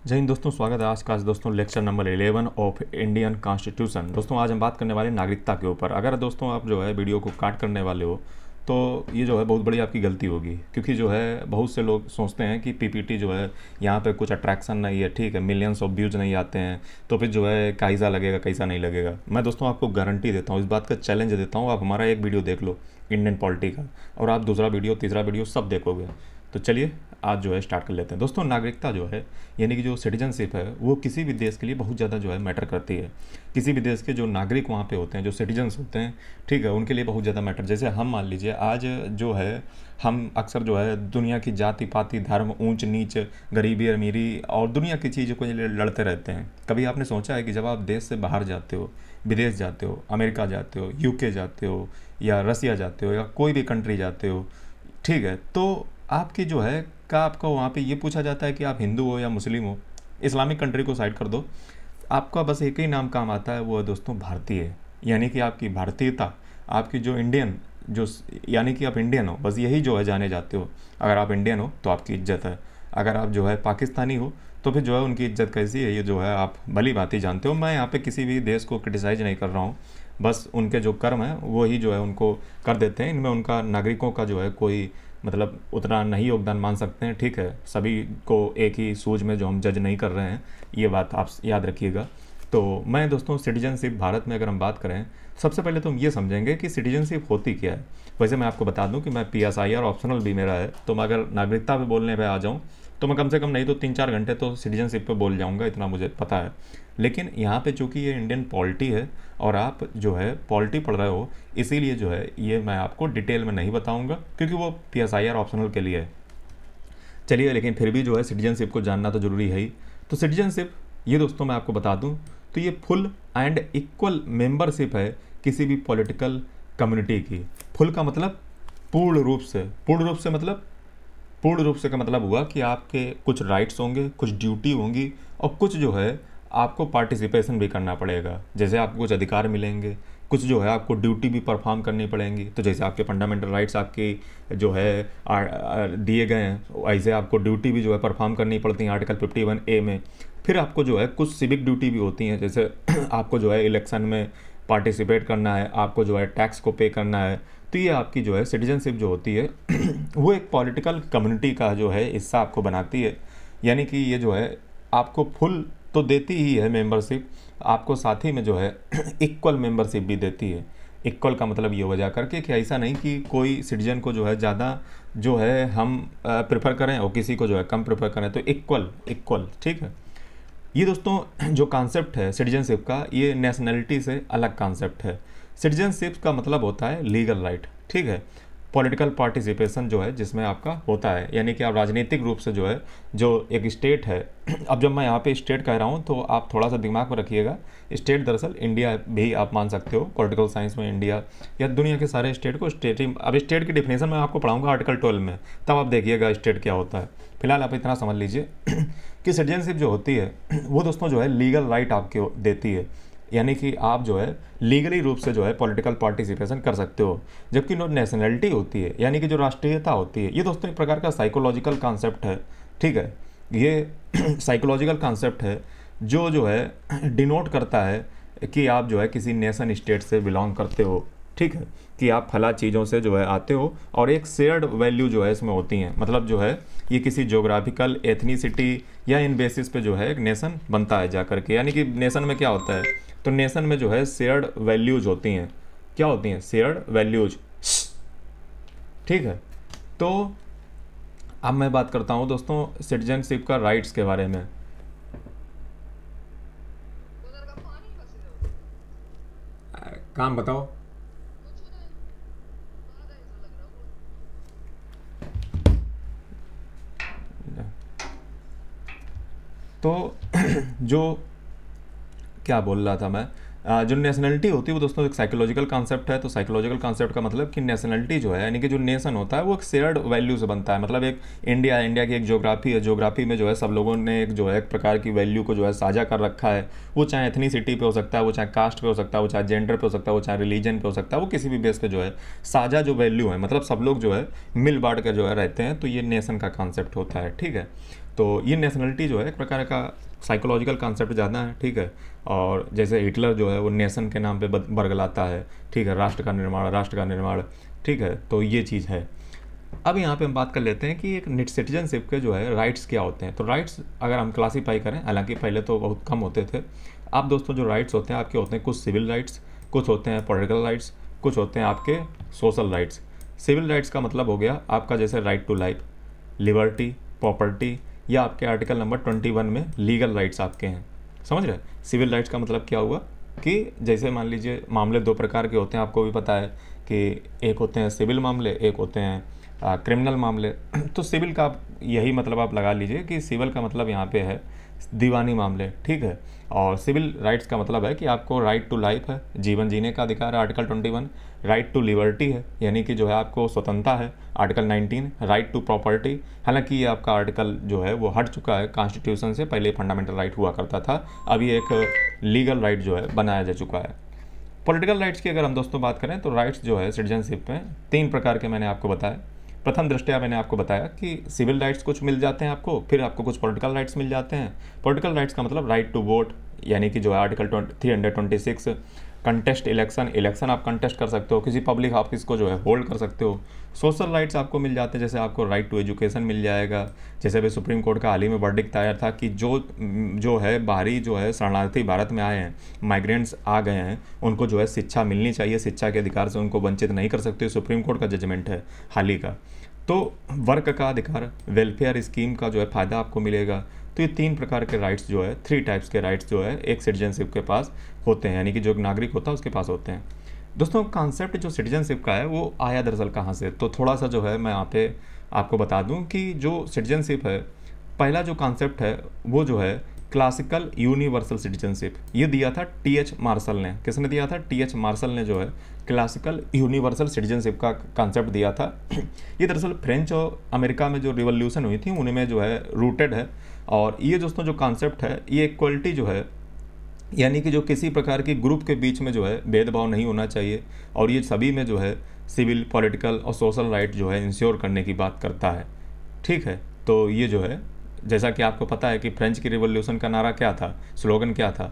जय हिंद दोस्तों, स्वागत है आज का दोस्तों lecture number 11 of Indian constitution. दोस्तों आज हम बात करने वाले नागरिकता के ऊपर। अगर दोस्तों आप जो है वीडियो को काट करने वाले हो तो ये जो है बहुत बड़ी आपकी गलती होगी, क्योंकि जो है बहुत से लोग सोचते हैं कि पीपीटी जो है यहाँ पे कुछ अट्रैक्शन नहीं है, ठीक है, मिलियंस ऑफ व्यूज़ नहीं आते हैं तो फिर जो है कैसा लगेगा कैसा नहीं लगेगा। मैं दोस्तों आपको गारंटी देता हूँ, इस बात का चैलेंज देता हूँ, आप हमारा एक वीडियो देख लो इंडियन पॉलिटी का और आप दूसरा वीडियो तीसरा वीडियो सब देखोगे। तो चलिए आज जो है स्टार्ट कर लेते हैं। दोस्तों नागरिकता जो है यानी कि जो सिटीजनशिप है वो किसी भी देश के लिए बहुत ज़्यादा जो है मैटर करती है। किसी भी देश के जो नागरिक वहाँ पे होते हैं, जो सिटीजन्स होते हैं, ठीक है, उनके लिए बहुत ज़्यादा मैटर। जैसे हम मान लीजिए आज जो है हम अक्सर जो है दुनिया की जाति पाति धर्म ऊंच नीच गरीबी अमीरी और दुनिया की चीज़ों के लिए लड़ते रहते हैं। कभी आपने सोचा है कि जब आप देश से बाहर जाते हो, विदेश जाते हो, अमेरिका जाते हो, यूके जाते हो या रसिया जाते हो या कोई भी कंट्री जाते हो, ठीक है, तो आपकी जो है का आपको वहाँ पे ये पूछा जाता है कि आप हिंदू हो या मुस्लिम हो। इस्लामिक कंट्री को साइड कर दो, आपका बस एक ही नाम काम आता है, वो है दोस्तों भारतीय। यानी कि आपकी भारतीयता, आपकी जो इंडियन जो यानी कि आप इंडियन हो, बस यही जो है जाने जाते हो। अगर आप इंडियन हो तो आपकी इज्जत है, अगर आप जो है पाकिस्तानी हो तो फिर जो है उनकी इज्जत कैसी है ये जो है आप भली भांति जानते हो। मैं यहाँ पे किसी भी देश को क्रिटिसाइज नहीं कर रहा हूँ, बस उनके जो कर्म है वो ही जो है उनको कर देते हैं। इनमें उनका नागरिकों का जो है कोई मतलब उतना नहीं योगदान मान सकते हैं, ठीक है। सभी को एक ही सूझ में जो हम जज नहीं कर रहे हैं, ये बात आप याद रखिएगा। तो मैं दोस्तों सिटीजनशिप भारत में अगर हम बात करें, सबसे पहले तो हम ये समझेंगे कि सिटीजनशिप होती क्या है। वैसे मैं आपको बता दूं कि मैं PSIR ऑप्शनल भी मेरा है, तो मैं अगर नागरिकता पे बोलने पे आ जाऊं तो मैं कम से कम नहीं तो 3-4 घंटे तो सिटीजनशिप पे बोल जाऊंगा, इतना मुझे पता है। लेकिन यहाँ पे चूँकि ये इंडियन पॉलिटी है और आप जो है पॉलिटी पढ़ रहे हो, इसीलिए जो है ये मैं आपको डिटेल में नहीं बताऊंगा, क्योंकि वो PSIR ऑप्शनल के लिए है। चलिए, लेकिन फिर भी जो है सिटीजनशिप को जानना तो ज़रूरी है ही। तो सिटीजनशिप ये दोस्तों मैं आपको बता दूं तो ये फुल एंड इक्वल मेंबरशिप है किसी भी पॉलिटिकल कम्युनिटी की। फुल का मतलब पूर्ण रूप से, पूर्ण रूप से मतलब पूर्ण रूप से का मतलब हुआ कि आपके कुछ राइट्स होंगे, कुछ ड्यूटी होंगी और कुछ जो है आपको पार्टिसिपेशन भी करना पड़ेगा। जैसे आपको कुछ अधिकार मिलेंगे, कुछ जो है आपको ड्यूटी भी परफॉर्म करनी पड़ेंगी। तो जैसे आपके फंडामेंटल राइट्स आपके जो है दिए गए हैं, ऐसे आपको ड्यूटी भी जो है परफॉर्म करनी पड़ती है आर्टिकल 51A में। फिर आपको जो है कुछ सिविक ड्यूटी भी होती हैं, जैसे आपको जो है इलेक्शन में पार्टिसिपेट करना है, आपको जो है टैक्स को पे करना है। तो ये आपकी जो है सिटीजनशिप जो होती है वो एक पॉलिटिकल कम्युनिटी का जो है हिस्सा आपको बनाती है। यानी कि ये जो है आपको फुल तो देती ही है मेंबरशिप, आपको साथ ही में जो है इक्वल मेंबरशिप भी देती है। इक्वल का मतलब ये वजह करके कि ऐसा नहीं कि कोई सिटीजन को जो है ज़्यादा जो है हम प्रेफर करें और किसी को जो है कम प्रेफर करें, तो इक्वल इक्वल, ठीक है। ये दोस्तों जो कॉन्सेप्ट है सिटीजनशिप का, ये नेशनैलिटी से अलग कॉन्सेप्ट है। सिटीजनशिप का मतलब होता है लीगल राइट, ठीक है, पॉलिटिकल पार्टिसिपेशन जो है जिसमें आपका होता है, यानी कि आप राजनीतिक रूप से जो है जो एक स्टेट है। अब जब मैं यहाँ पे स्टेट कह रहा हूँ तो आप थोड़ा सा दिमाग में रखिएगा, स्टेट दरअसल इंडिया भी आप मान सकते हो, पॉलिटिकल साइंस में इंडिया या दुनिया के सारे स्टेट को स्टेट ही। अब स्टेट की डिफिनेशन मैं आपको पढ़ाऊँगा आर्टिकल 12 में, तब आप देखिएगा स्टेट क्या होता है। फिलहाल आप इतना समझ लीजिए कि सिटीजनशिप जो होती है वो दोस्तों जो है लीगल राइट आपको देती है, यानी कि आप जो है लीगली रूप से जो है पॉलिटिकल पार्टिसिपेशन कर सकते हो। जबकि जो नेशनैलिटी होती है यानी कि जो राष्ट्रीयता होती है, ये दोस्तों एक प्रकार का साइकोलॉजिकल कॉन्सेप्ट है, ठीक है। ये साइकोलॉजिकल कॉन्सेप्ट है जो है डिनोट करता है कि आप जो है किसी नेशन स्टेट से बिलोंग करते हो, ठीक है, कि आप फला चीज़ों से जो है आते हो और एक शेयर्ड वैल्यू जो है इसमें होती हैं। मतलब जो है ये किसी जोग्राफिकल एथनिसिटी या इन बेसिस पे जो है एक नेशन बनता है जा करके। यानी कि नेशन में क्या होता है, तो नेशन में जो है शेयर्ड वैल्यूज होती हैं। क्या होती हैं? शेयर्ड वैल्यूज, ठीक है। तो अब मैं बात करता हूँ दोस्तों सिटीजनशिप का राइट्स के बारे में। काम बताओ। तो जो क्या बोल रहा था मैं, जो नेशनलिटी होती है वो दोस्तों एक साइकोलॉजिकल कॉन्सेप्ट है। तो साइकोलॉजिकल कॉन्सेप्ट का मतलब कि नेशनलिटी जो है यानी कि जो नेशन होता है वो एक शेयर्ड वैल्यू से बनता है। मतलब एक इंडिया की एक ज्योग्राफी है, ज्योग्राफी में जो है सब लोगों ने एक जो है एक प्रकार की वैल्यू को जो है साझा कर रखा है। वो चाहे एथनिसिटी पे हो सकता है, वो चाहे कास्ट पे हो सकता है, वो चाहे जेंडर पे हो सकता है, वो चाहे रिलीजन पे हो सकता है, वो किसी भी बेस पे जो है साझा जो वैल्यू है, मतलब सब लोग जो है मिल बांट कर जो है रहते हैं। तो ये नेशन का कॉन्सेप्ट होता है, ठीक है। तो ये नेशनलिटी जो है एक प्रकार का साइकोलॉजिकल कॉन्सेप्ट ज़्यादा है, ठीक है। और जैसे हिटलर जो है वो नेशन के नाम पे बरगलाता है, ठीक है, राष्ट्र का निर्माण, ठीक है। तो ये चीज़ है। अब यहाँ पे हम बात कर लेते हैं कि एक नेट सिटीजनशिप के जो है राइट्स क्या होते हैं। तो राइट्स अगर हम क्लासीफाई करें, हालांकि पहले तो बहुत कम होते थे, अब दोस्तों जो राइट्स होते हैं आपके होते हैं कुछ सिविल राइट्स, कुछ होते हैं पॉलिटिकल राइट्स, कुछ होते हैं आपके सोशल राइट्स। सिविल राइट्स का मतलब हो गया आपका जैसे right to life, liberty, property, या आपके आर्टिकल नंबर 21 में लीगल राइट्स आपके हैं, समझ रहे। सिविल राइट्स का मतलब क्या हुआ कि जैसे मान लीजिए मामले दो प्रकार के होते हैं, आपको भी पता है कि एक होते हैं सिविल मामले, एक होते हैं क्रिमिनल मामले। तो सिविल का यही मतलब आप लगा लीजिए कि सिविल का मतलब यहाँ पे है दीवानी मामले, ठीक है। और सिविल राइट्स का मतलब है कि आपको राइट टू लाइफ है, जीवन जीने का अधिकार है, आर्टिकल 21। राइट टू लिबर्टी है, यानी कि जो है आपको स्वतंत्रता है, आर्टिकल 19। राइट टू प्रॉपर्टी, हालांकि ये आपका आर्टिकल जो है वो हट चुका है कॉन्स्टिट्यूशन से, पहले फंडामेंटल राइट हुआ करता था, अभी एक लीगल राइट जो है बनाया जा चुका है। पॉलिटिकल राइट्स की अगर हम दोस्तों बात करें तो राइट्स जो है सिटीजनशिप में 3 प्रकार के मैंने आपको बताया। प्रथम दृष्टया मैंने आपको बताया कि सिविल राइट्स कुछ मिल जाते हैं आपको, फिर आपको कुछ पॉलिटिकल राइट्स मिल जाते हैं। पॉलिटिकल राइट्स का मतलब राइट टू वोट, यानी कि जो है आर्टिकल 326। कंटेस्ट इलेक्शन आप कंटेस्ट कर सकते हो, किसी पब्लिक ऑफिस को जो है होल्ड कर सकते हो। सोशल राइट्स आपको मिल जाते हैं, जैसे आपको राइट टू एजुकेशन मिल जाएगा। जैसे अभी सुप्रीम कोर्ट का हाल ही में वर्डिक्ट आया था कि जो है बाहरी जो है शरणार्थी भारत में आए हैं, माइग्रेंट्स आ गए हैं, उनको जो है शिक्षा मिलनी चाहिए, शिक्षा के अधिकार से उनको वंचित नहीं कर सकते। सुप्रीम कोर्ट का जजमेंट है हाल ही का। तो वर्क का अधिकार, वेलफेयर स्कीम का जो है फ़ायदा आपको मिलेगा। तो ये 3 प्रकार के राइट्स जो है, 3 टाइप्स के राइट्स जो है एक सिटीजनशिप के पास होते हैं, यानी कि जो एक नागरिक होता है उसके पास होते हैं। दोस्तों कॉन्सेप्ट जो सिटीजनशिप का है वो आया दरअसल कहाँ से, तो थोड़ा सा जो है मैं यहाँ पे आपको बता दूँ कि जो सिटीजनशिप है, पहला जो कॉन्सेप्ट है वो जो है क्लासिकल यूनिवर्सल सिटीजनशिप, ये दिया था टी.एच. मार्शल ने। किसने दिया था? टी.एच. मार्शल ने जो है क्लासिकल यूनिवर्सल सिटीजनशिप का कॉन्सेप्ट दिया था। ये दरअसल फ्रेंच और अमेरिका में जो रिवॉल्यूशन हुई थी उनमें जो है रूटेड है। और ये दोस्तों जो कॉन्सेप्ट है ये इक्वलिटी जो है, यानी कि जो किसी प्रकार की ग्रुप के बीच में जो है भेदभाव नहीं होना चाहिए, और ये सभी में जो है सिविल, पॉलिटिकल और सोशल राइट जो है इंश्योर करने की बात करता है, ठीक है। तो ये जो है जैसा कि आपको पता है कि फ्रेंच की रिवॉल्यूशन का नारा क्या था, स्लोगन क्या था,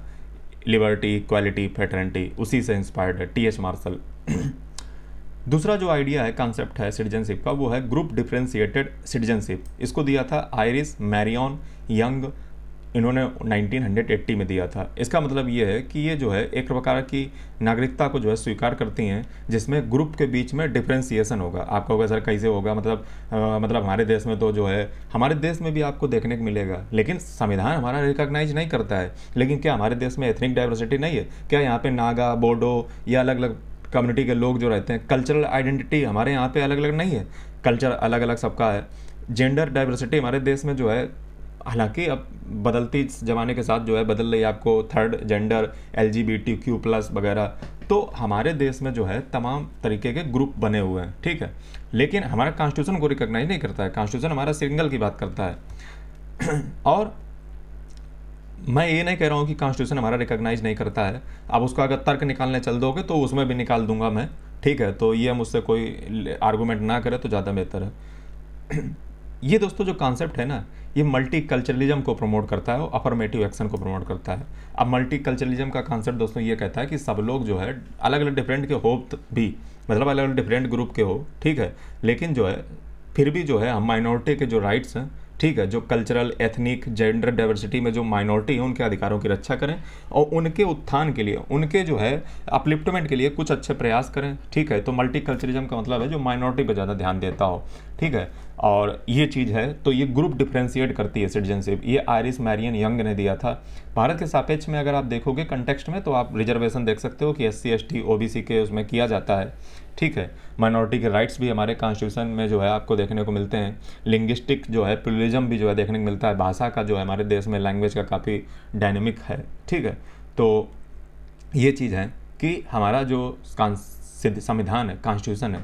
लिबर्टी, इक्वालिटी, फ्रेटर्निटी, उसी से इंस्पायर्ड है टी.एच. मार्शल। दूसरा जो आइडिया है, कॉन्सेप्ट है सिटीजनशिप का, वो है ग्रुप डिफरेंशिएटेड सिटीजनशिप। इसको दिया था आयरिस मैरियन यंग, इन्होंने 1980 में दिया था। इसका मतलब ये है कि ये जो है एक प्रकार की नागरिकता को जो है स्वीकार करती हैं जिसमें ग्रुप के बीच में डिफरेंशिएशन होगा। आपका होगा सर कैसे होगा, मतलब हमारे देश में तो जो है, हमारे देश में भी आपको देखने को मिलेगा, लेकिन संविधान हमारा रिकॉग्नाइज नहीं करता है। लेकिन क्या हमारे देश में एथनिक डाइवर्सिटी नहीं है? क्या यहाँ पे नागा, बोडो या अलग अलग कम्युनिटी के लोग जो रहते हैं, कल्चरल आइडेंटिटी हमारे यहाँ पे अलग अलग नहीं है? कल्चर अलग अलग सबका है। जेंडर डाइवर्सिटी हमारे देश में जो है, हालांकि अब बदलती ज़माने के साथ जो है बदल रही है, आपको थर्ड जेंडर, LGBTQ+ वगैरह, तो हमारे देश में जो है तमाम तरीके के ग्रुप बने हुए हैं, ठीक है। लेकिन हमारा कॉन्स्टिट्यूशन को रिकॉग्नाइज नहीं करता है, कॉन्स्टिट्यूशन हमारा सिंगल की बात करता है। और मैं ये नहीं कह रहा हूँ कि कॉन्स्टिट्यूशन हमारा रिकॉग्नाइज नहीं करता है, अब उसका अगर तर्क निकालने चल दोगे तो उसमें भी निकाल दूंगा मैं, ठीक है। तो ये मुझसे कोई आर्गूमेंट ना करे तो ज़्यादा बेहतर है। ये दोस्तों जो कॉन्सेप्ट है ना, ये मल्टी कल्चरलिज्म को प्रमोट करता है और अफर्मेटिव एक्शन को प्रमोट करता है। अब मल्टी कल्चरलिज्म का कॉन्सेप्ट दोस्तों ये कहता है कि सब लोग जो है अलग अलग डिफरेंट के हो भी, मतलब अलग अलग डिफरेंट ग्रुप के हो, ठीक है, लेकिन जो है फिर भी जो है हम माइनॉरिटी के जो राइट्स हैं, ठीक है, जो कल्चरल, एथनिक, जेंडर डाइवर्सिटी में जो माइनॉरिटी है उनके अधिकारों की रक्षा करें और उनके उत्थान के लिए, उनके जो है अपलिफ्टमेंट के लिए कुछ अच्छे प्रयास करें, ठीक है। तो मल्टी कल्चरिज्म का मतलब है जो माइनॉरिटी पर ज़्यादा ध्यान देता हो, ठीक है। और ये चीज़ है, तो ये ग्रुप डिफरेंशिएट करती है सिटीजनशिप। ये आयरिस मैरियन यंग ने दिया था। भारत के सापेक्ष में अगर आप देखोगे कंटेक्स्ट में, तो आप रिजर्वेशन देख सकते हो कि SC ST OBC के उसमें किया जाता है, ठीक है। माइनॉरिटी के राइट्स भी हमारे कॉन्स्टिट्यूशन में जो है आपको देखने को मिलते हैं। लिंग्विस्टिक जो है प्लुरलिज्म भी जो है देखने को मिलता है, भाषा का जो है हमारे देश में लैंग्वेज का काफ़ी डायनेमिक है, ठीक है। तो ये चीज़ है कि हमारा जो संविधान है, कॉन्स्टिट्यूशन है,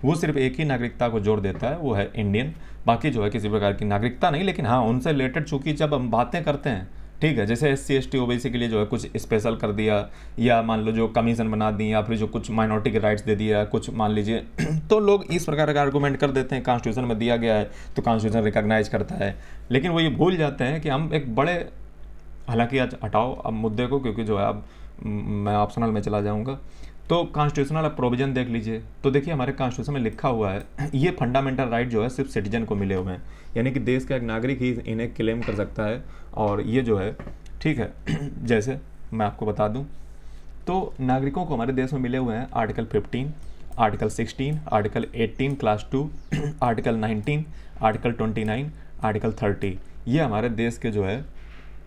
वो सिर्फ एक ही नागरिकता को जोर देता है, वो है इंडियन। बाकी जो है किसी प्रकार की नागरिकता नहीं, लेकिन हाँ उनसे रिलेटेड चूँकि जब हम बातें करते हैं, ठीक है। जैसे SC ST OBC के लिए जो है कुछ स्पेशल कर दिया, या मान लो जो कमीशन बना दी, या फिर जो कुछ माइनॉरिटी के राइट्स दे दिया कुछ, मान लीजिए तो लोग इस प्रकार का आर्गूमेंट कर देते हैं कॉन्स्टिट्यूशन में दिया गया है तो कॉन्स्टिट्यूशन रिकॉग्नाइज करता है, लेकिन वो ये भूल जाते हैं कि हम एक बड़े, हालांकि आज हटाओ अब मुद्दे को, क्योंकि जो है अब मैं ऑप्शनल में चला जाऊंगा, तो कॉन्स्टिट्यूशनल प्रोविजन देख लीजिए। तो देखिए हमारे कॉन्स्टिट्यूशन में लिखा हुआ है ये फंडामेंटल राइट जो है सिर्फ सिटीजन को मिले हुए हैं, यानी कि देश का एक नागरिक ही इन्हें क्लेम कर सकता है। और ये जो है ठीक है जैसे मैं आपको बता दूं तो नागरिकों को हमारे देश में मिले हुए हैं article 15, article 16, article 18 class 2, article 19, article 29, article 30। ये हमारे देश के जो है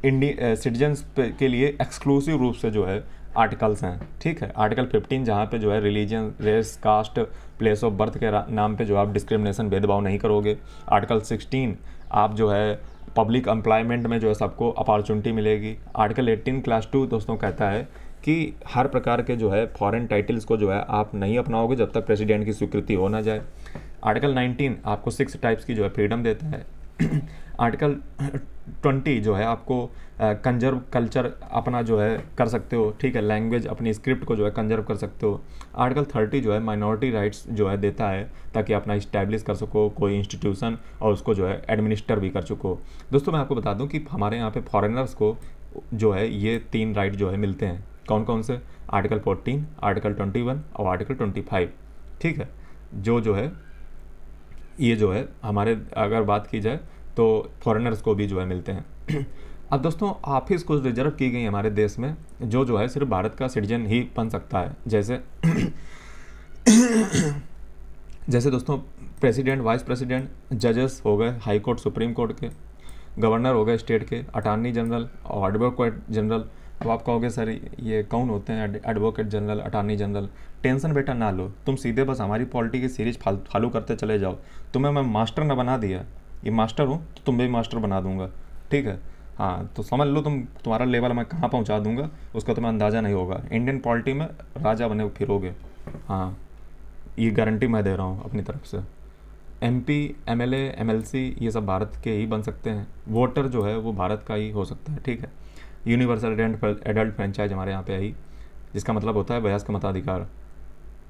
सिटीजन्स के लिए एक्सक्लूसिव रूप से जो है आर्टिकल्स हैं, ठीक है। आर्टिकल 15 जहाँ पे जो है religion, race, caste, place of birth के नाम पे जो आप डिस्क्रिमिनेशन, भेदभाव नहीं करोगे। आर्टिकल 16 आप जो है पब्लिक एम्प्लॉयमेंट में जो है सबको अपॉर्चुनिटी मिलेगी। आर्टिकल 18 क्लास 2 दोस्तों कहता है कि हर प्रकार के जो है फॉरेन टाइटल्स को जो है आप नहीं अपनाओगे जब तक प्रेसिडेंट की स्वीकृति हो ना जाए। आर्टिकल 19 आपको 6 टाइप्स की जो है फ्रीडम देता है। आर्टिकल 20 जो है आपको कंजर्व कल्चर अपना जो है कर सकते हो, ठीक है, लैंग्वेज अपनी स्क्रिप्ट को जो है कंजर्व कर सकते हो। आर्टिकल 30 जो है माइनॉरिटी राइट्स जो है देता है ताकि अपना इस्टेब्लिश कर सको कोई इंस्टीट्यूशन और उसको जो है एडमिनिस्टर भी कर सको। दोस्तों मैं आपको बता दूं कि हमारे यहाँ पे फॉरेनर्स को जो है ये 3 राइट जो है मिलते हैं। कौन कौन से? आर्टिकल 14, आर्टिकल 21 और आर्टिकल 25, ठीक है। जो है ये जो है हमारे अगर बात की जाए तो फॉरेनर्स को भी जो है मिलते हैं। अब दोस्तों ऑफिस कुछ रिजर्व की गई हमारे देश में जो है सिर्फ भारत का सिटीजन ही बन सकता है। जैसे जैसे दोस्तों प्रेसिडेंट, वाइस प्रेसिडेंट, जजेस हो गए हाई कोर्ट, सुप्रीम कोर्ट के, गवर्नर हो गए स्टेट के, अटॉर्नी जनरल और एडवोकेट जनरल। अब आप कहोगे सर ये कौन होते हैं advocate general, attorney general? Tension बेटा ना लो, तुम सीधे बस हमारी पॉलिटी की सीरीज फॉलो करते चले जाओ। तुम्हें मैं मास्टर ना बना दिया, ये मास्टर हूँ तो तुम भी मास्टर बना दूंगा, ठीक है। हाँ तो समझ लो तुम्हारा लेवल मैं कहाँ पहुँचा दूंगा उसका तुम्हें अंदाज़ा नहीं होगा। इंडियन पॉलिटी में राजा बने फिरोगे, हाँ ये गारंटी मैं दे रहा हूँ अपनी तरफ से। MP, MLA, MLC ये सब भारत के ही बन सकते हैं। वोटर जो है वो भारत का ही हो सकता है, ठीक है। यूनिवर्सल एडल्ट फ्रेंचाइज हमारे यहाँ पे आई, जिसका मतलब होता है वयस्क मताधिकार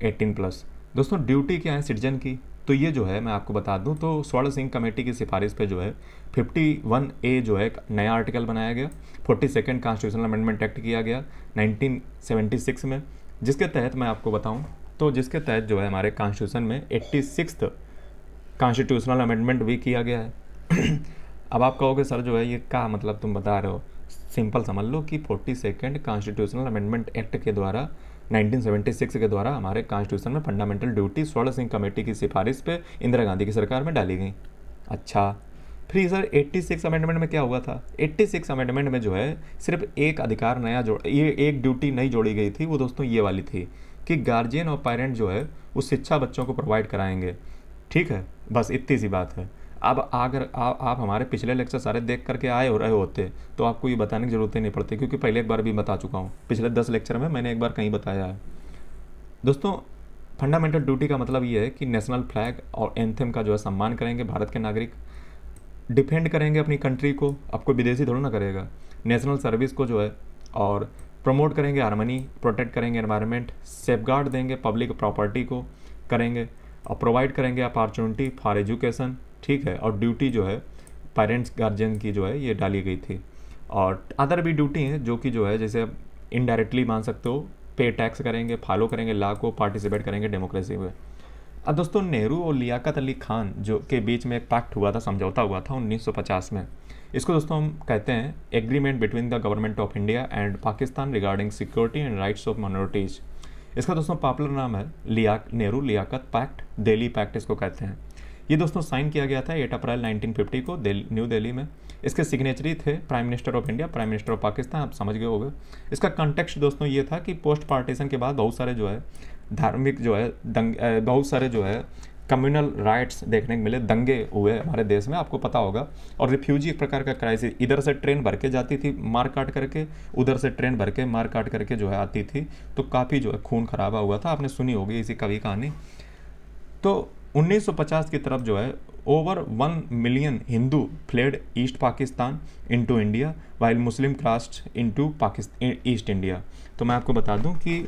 18+। दोस्तों ड्यूटी क्या है सिटीजन की? तो ये जो है मैं आपको बता दूं तो स्वर्ण सिंह कमेटी की सिफारिश पे जो है 51A जो है एक नया आर्टिकल बनाया गया। 42nd कॉन्स्टिट्यूशनल अमेंडमेंट एक्ट किया गया 1976 में, जिसके तहत मैं आपको बताऊं तो जिसके तहत जो है हमारे कॉन्स्टिट्यूशन में 86th कॉन्स्टिट्यूशनल अमेंडमेंट भी किया गया है। अब आप कहोगे सर जो है ये क्या मतलब तुम बता रहे हो? सिंपल समझ लो कि 42nd कॉन्स्टिट्यूशनल अमेंडमेंट एक्ट के द्वारा 1976 के द्वारा हमारे कॉन्स्टिट्यूशन में फंडामेंटल ड्यूटी स्वर्ण सिंह कमेटी की सिफारिश पे इंदिरा गांधी की सरकार में डाली गई। अच्छा फिर सर 86 अमेंडमेंट में क्या हुआ था? 86 अमेंडमेंट में जो है सिर्फ एक अधिकार नया ये एक ड्यूटी नई जोड़ी गई थी, वो दोस्तों ये वाली थी कि गार्जियन और पेरेंट जो है वो शिक्षा बच्चों को प्रोवाइड कराएंगे, ठीक है। बस इतनी सी बात है। अब अगर आप हमारे पिछले लेक्चर सारे देख करके आए हो रहे होते तो आपको ये बताने की ज़रूरत ही नहीं पड़ती, क्योंकि पहले एक बार भी बता चुका हूँ। पिछले 10 लेक्चर में मैंने एक बार कहीं बताया है। दोस्तों फंडामेंटल ड्यूटी का मतलब ये है कि नेशनल फ्लैग और एंथम का जो है सम्मान करेंगे भारत के नागरिक, डिफेंड करेंगे अपनी कंट्री को, आपको विदेशी थोड़ा ना करेगा, नेशनल सर्विस को जो है, और प्रमोट करेंगे हार्मनी, प्रोटेक्ट करेंगे एनवायरनमेंट, सेफगार्ड देंगे पब्लिक प्रॉपर्टी को करेंगे, और प्रोवाइड करेंगे अपॉर्चुनिटी फॉर एजुकेशन, ठीक है। और ड्यूटी जो है पेरेंट्स गार्जियन की जो है ये डाली गई थी। और अदर भी ड्यूटी हैं जो कि जो है जैसे इनडायरेक्टली मान सकते हो, पे टैक्स करेंगे, फॉलो करेंगे लॉ को, पार्टिसिपेट करेंगे डेमोक्रेसी में। अब दोस्तों नेहरू और लियाकत अली खान जो के बीच में एक पैक्ट हुआ था, समझौता हुआ था 1950 में। इसको दोस्तों हम कहते हैं agreement between the government of India and Pakistan regarding security and rights of minorities. इसका दोस्तों पॉपुलर नाम है नेहरू लियाकत पैक्ट, दिल्ली पैक्ट इसको कहते हैं। ये दोस्तों साइन किया गया था 8 अप्रैल 1950 को न्यू दिल्ली में। इसके सिग्नेचरी थे prime minister of India, prime minister of Pakistan, आप समझ गए होंगे। इसका कॉन्टेक्स्ट दोस्तों ये था कि पोस्ट पार्टीशन के बाद बहुत सारे जो है धार्मिक जो है बहुत सारे जो है कम्युनल राइट्स देखने को मिले, दंगे हुए हमारे देश में, आपको पता होगा। और रिफ्यूजी एक प्रकार का क्राइसिस, इधर से ट्रेन भर के जाती थी मार काट करके, उधर से ट्रेन भर के मार काट करके जो है आती थी, तो काफ़ी जो है खून खराबा हुआ था, आपने सुनी होगी इसी कवि कहानी। तो 1950 की तरफ जो है over 1 million Hindu fled East Pakistan into India while Muslim crossed into Pakistan East India. तो मैं आपको बता दूं कि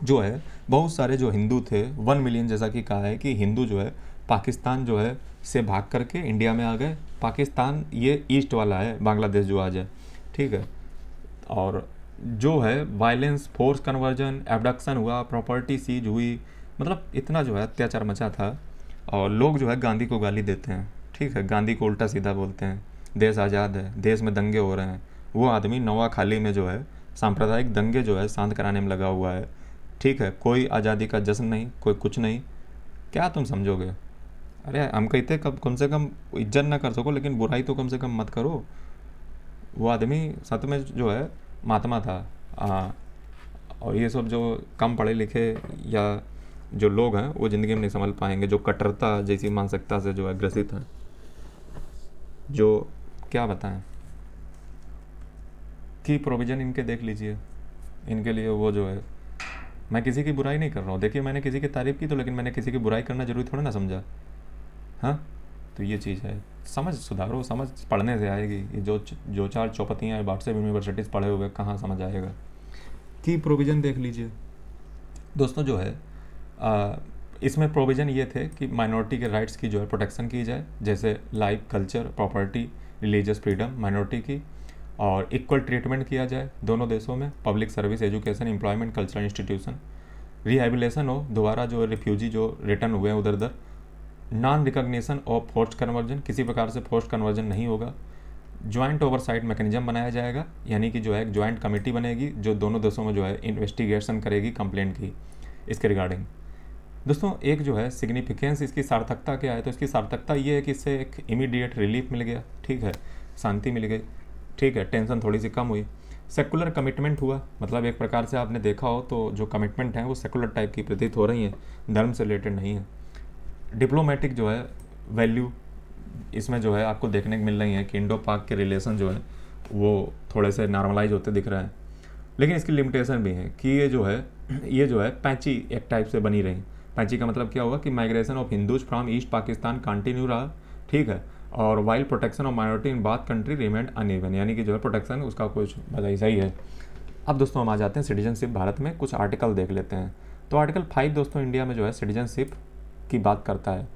जो है बहुत सारे जो हिंदू थे 1 मिलियन, जैसा कि कहा है कि हिंदू जो है पाकिस्तान जो है से भाग करके इंडिया में आ गए। पाकिस्तान ये ईस्ट वाला है, बांग्लादेश जो आज है, ठीक है। और जो है वायलेंस, फोर्स कन्वर्जन, एबडक्शन हुआ, प्रॉपर्टी सीज हुई, मतलब इतना जो है अत्याचार मचा था। और लोग जो है गांधी को गाली देते हैं, ठीक है, गांधी को उल्टा सीधा बोलते हैं, देश आज़ाद है, देश में दंगे हो रहे हैं। वो आदमी नवाखाली में जो है सांप्रदायिक दंगे जो है शांत कराने में लगा हुआ है, ठीक है। कोई आज़ादी का जश्न नहीं, कोई कुछ नहीं, क्या तुम समझोगे? अरे हम कहते कम से कम इज्जत ना कर सको लेकिन बुराई तो कम से कम मत करो। वो आदमी सच में जो है महात्मा था। और ये सब जो कम पढ़े लिखे या जो लोग हैं वो ज़िंदगी में नहीं समझ पाएंगे, जो कट्टरता जैसी मानसिकता से जो है ग्रसित हैं, जो क्या बताएं कि प्रोविज़न इनके देख लीजिए, इनके लिए वो जो है, मैं किसी की बुराई नहीं कर रहा हूँ, देखिए मैंने किसी की तारीफ़ की तो, लेकिन मैंने किसी की बुराई करना जरूरी थोड़ा ना समझा। हाँ, तो ये चीज़ है, समझ सुधारो, समझ पढ़ने से आएगी। ये जो चार चौपतियाँ व्हाट्सएप यूनिवर्सिटीज़ पढ़े हुए कहाँ समझ आएगा। की प्रोविज़न देख लीजिए दोस्तों, जो है इसमें प्रोविज़न ये थे कि माइनॉरिटी के राइट्स की जो है प्रोटेक्शन की जाए, जैसे life, culture, property, religious freedom minority की, और इक्वल ट्रीटमेंट किया जाए दोनों देशों में, public service, education, employment, cultural institution, rehabilitation हो दोबारा जो रिफ्यूजी जो रिटर्न हुए हैं उधर, non recognition of forced conversion, किसी प्रकार से फोर्स्ड कन्वर्जन नहीं होगा। ज्वाइंट ओवरसाइट मैकेनिज्म बनाया जाएगा, यानी कि जो है एक ज्वाइंट कमेटी बनेगी जो दोनों देशों में जो है इन्वेस्टिगेशन करेगी कंप्लेंट की इसके रिगार्डिंग। दोस्तों एक जो है सिग्निफिकेंस, इसकी सार्थकता क्या है, तो इसकी सार्थकता ये है कि इससे एक इमीडिएट रिलीफ मिल गया, ठीक है, शांति मिल गई, ठीक है, टेंशन थोड़ी सी कम हुई। सेकुलर कमिटमेंट हुआ, मतलब एक प्रकार से आपने देखा हो तो जो कमिटमेंट हैं वो सेकुलर टाइप की प्रतीत हो रही हैं, धर्म से रिलेटेड नहीं है। डिप्लोमेटिक जो है वैल्यू इसमें जो है आपको देखने को मिल रही है कि इंडो पाक के रिलेशन जो है वो थोड़े से नॉर्मलाइज होते दिख रहे हैं, लेकिन इसकी लिमिटेशन भी है कि ये जो है पैची एक टाइप से बनी रही। पैची का मतलब क्या हुआ कि migration of Hindus from east Pakistan continue रहा, ठीक है, और while protection of minority in bath country remained uneven, यानी कि जो है प्रोटेक्शन उसका कुछ बधाई सही है। अब दोस्तों हम आ जाते हैं सिटीजनशिप भारत में, कुछ आर्टिकल देख लेते हैं। तो आर्टिकल 5 दोस्तों इंडिया में जो है सिटीजनशिप की बात करता है,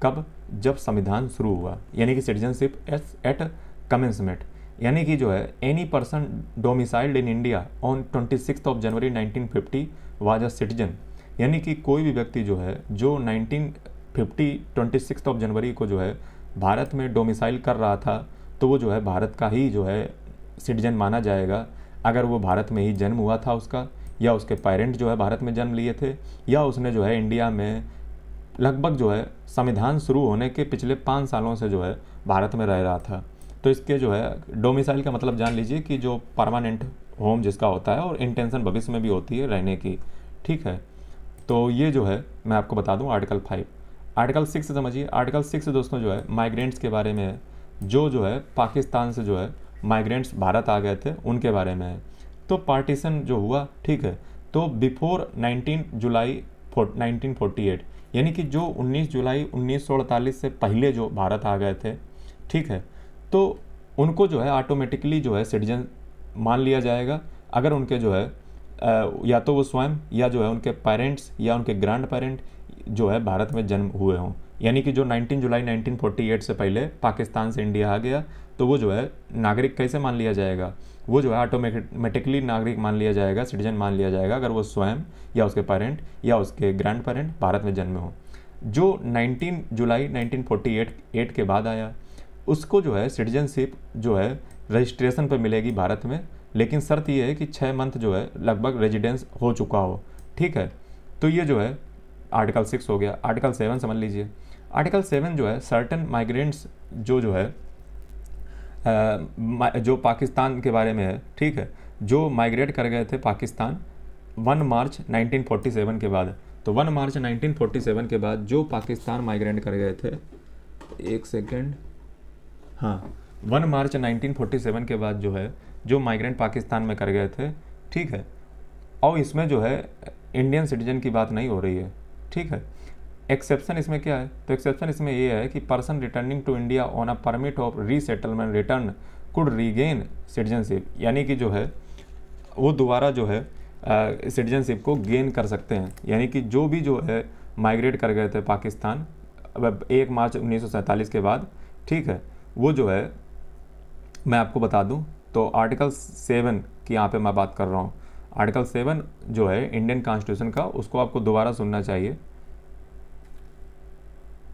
कब, जब संविधान शुरू हुआ, यानी कि सिटीजनशिप एट कमेंसमेंट, यानी कि जो है any person domiciled in India on 26 January 1950 was a citizen, यानी कि कोई भी व्यक्ति जो है जो 1950 26 जनवरी को जो है भारत में डोमिसाइल कर रहा था तो वो जो है भारत का ही जो है सिटीजन माना जाएगा, अगर वो भारत में ही जन्म हुआ था उसका, या उसके पेरेंट जो है भारत में जन्म लिए थे, या उसने जो है इंडिया में लगभग जो है संविधान शुरू होने के पिछले 5 सालों से जो है भारत में रह रहा था। तो इसके जो है डोमिसाइल का मतलब जान लीजिए कि जो परमानेंट होम जिसका होता है, और इंटेंशन भविष्य में भी होती है रहने की, ठीक है। तो ये जो है मैं आपको बता दूं आर्टिकल 5। आर्टिकल 6 समझिए। आर्टिकल 6 दोस्तों जो है माइग्रेंट्स के बारे में है, जो है पाकिस्तान से जो है माइग्रेंट्स भारत आ गए थे उनके बारे में है। तो पार्टीशन जो हुआ, ठीक है, तो बिफोर 19 जुलाई 1948, यानी कि जो 19 जुलाई 1948 से पहले जो भारत आ गए थे, ठीक है, तो उनको जो है ऑटोमेटिकली जो है सिटीजन मान लिया जाएगा, अगर उनके जो है या तो वो स्वयं या जो है उनके पेरेंट्स या उनके ग्रैंड पेरेंट जो है भारत में जन्म हुए हों। यानी कि जो 19 जुलाई 1948 से पहले पाकिस्तान से इंडिया आ गया तो वो जो है नागरिक कैसे मान लिया जाएगा, वो जो है ऑटोमेटिकली नागरिक मान लिया जाएगा, सिटीजन मान लिया जाएगा, अगर वो स्वयं या उसके पेरेंट या उसके ग्रैंड पेरेंट भारत में जन्मे हों। जो 19 जुलाई 1948 के बाद आया उसको जो है सिटीजनशिप जो है रजिस्ट्रेशन पर मिलेगी भारत में, लेकिन शर्त ये है कि 6 मंथ जो है लगभग रेजिडेंस हो चुका हो, ठीक है। तो ये जो है आर्टिकल 6 हो गया। आर्टिकल 7 समझ लीजिए। आर्टिकल 7 जो है सर्टन माइग्रेंट्स जो है जो पाकिस्तान के बारे में है, ठीक है, जो माइग्रेट कर गए थे पाकिस्तान 1 मार्च 1947 के बाद। तो 1 मार्च 1947 के बाद जो पाकिस्तान माइग्रेट कर गए थे, एक सेकेंड, हाँ, 1 मार्च 1947 के बाद जो है जो माइग्रेंट पाकिस्तान में कर गए थे, ठीक है, और इसमें जो है इंडियन सिटीजन की बात नहीं हो रही है, ठीक है। एक्सेप्शन इसमें क्या है, तो एक्सेप्शन इसमें ये है कि person returning to India on a permit of resettlement return could regain citizenship, यानी कि जो है वो दोबारा जो है सिटीजनशिप को गेन कर सकते हैं। यानी कि जो भी जो है माइग्रेट कर गए थे पाकिस्तान 1 मार्च 1947 के बाद, ठीक है, वो जो है मैं आपको बता दूं तो आर्टिकल 7 की यहाँ पे मैं बात कर रहा हूँ। आर्टिकल 7 जो है इंडियन कॉन्स्टिट्यूशन का, उसको आपको दोबारा सुनना चाहिए।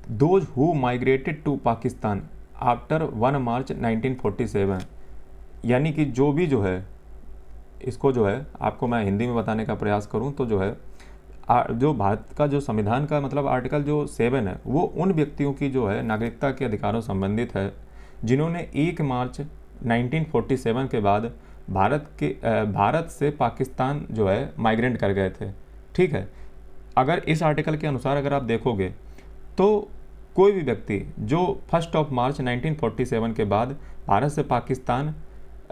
Those who migrated to Pakistan after 1 March 1947, यानी कि जो भी जो है, इसको जो है आपको मैं हिंदी में बताने का प्रयास करूं तो जो है जो भारत का जो संविधान का मतलब आर्टिकल जो 7 है वो उन व्यक्तियों की जो है नागरिकता के अधिकारों संबंधित है जिन्होंने 1 मार्च 1947 के बाद भारत से पाकिस्तान जो है माइग्रेट कर गए थे, ठीक है। अगर इस आर्टिकल के अनुसार अगर आप देखोगे तो कोई भी व्यक्ति जो 1 मार्च 1947 के बाद भारत से पाकिस्तान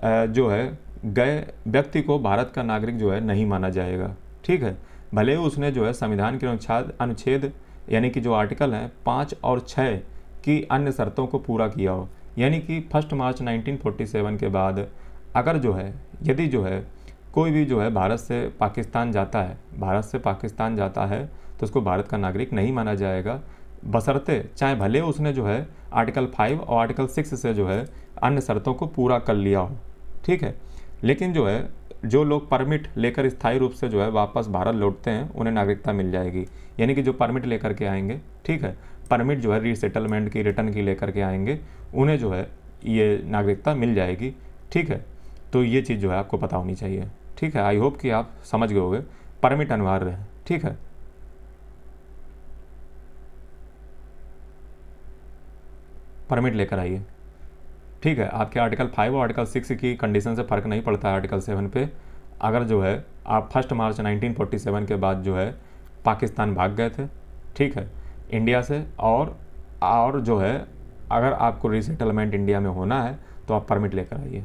जो है गए व्यक्ति को भारत का नागरिक जो है नहीं माना जाएगा, ठीक है। भले ही उसने जो है संविधान के अनुच्छेद यानी कि जो आर्टिकल हैं 5 और 6 की अन्य शर्तों को पूरा किया हो। यानी कि 1 मार्च 1947 के बाद अगर जो है यदि जो है कोई भी जो है भारत से पाकिस्तान जाता है तो उसको भारत का नागरिक नहीं माना जाएगा, बशर्ते चाहे भले उसने जो है आर्टिकल 5 और आर्टिकल 6 से जो है अन्य शर्तों को पूरा कर लिया हो, ठीक है। लेकिन जो है जो लोग परमिट लेकर स्थायी रूप से जो है वापस भारत लौटते हैं उन्हें नागरिकता मिल जाएगी। यानी कि जो परमिट लेकर के आएंगे, ठीक है, परमिट जो है रीसेटलमेंट की रिटर्न की लेकर के आएंगे, उन्हें जो है ये नागरिकता मिल जाएगी, ठीक है। तो ये चीज़ जो है आपको पता होनी चाहिए, ठीक है। आई होप कि आप समझ गए होंगे, परमिट अनिवार्य है, ठीक है। परमिट लेकर आइए, ठीक है। आपके आर्टिकल 5 और आर्टिकल 6 की कंडीशन से फ़र्क नहीं पड़ता है आर्टिकल 7 पे। अगर जो है आप 1 मार्च 1947 के बाद जो है पाकिस्तान भाग गए थे, ठीक है, इंडिया से, और जो है अगर आपको रीसेटलमेंट इंडिया में होना है तो आप परमिट लेकर आइए,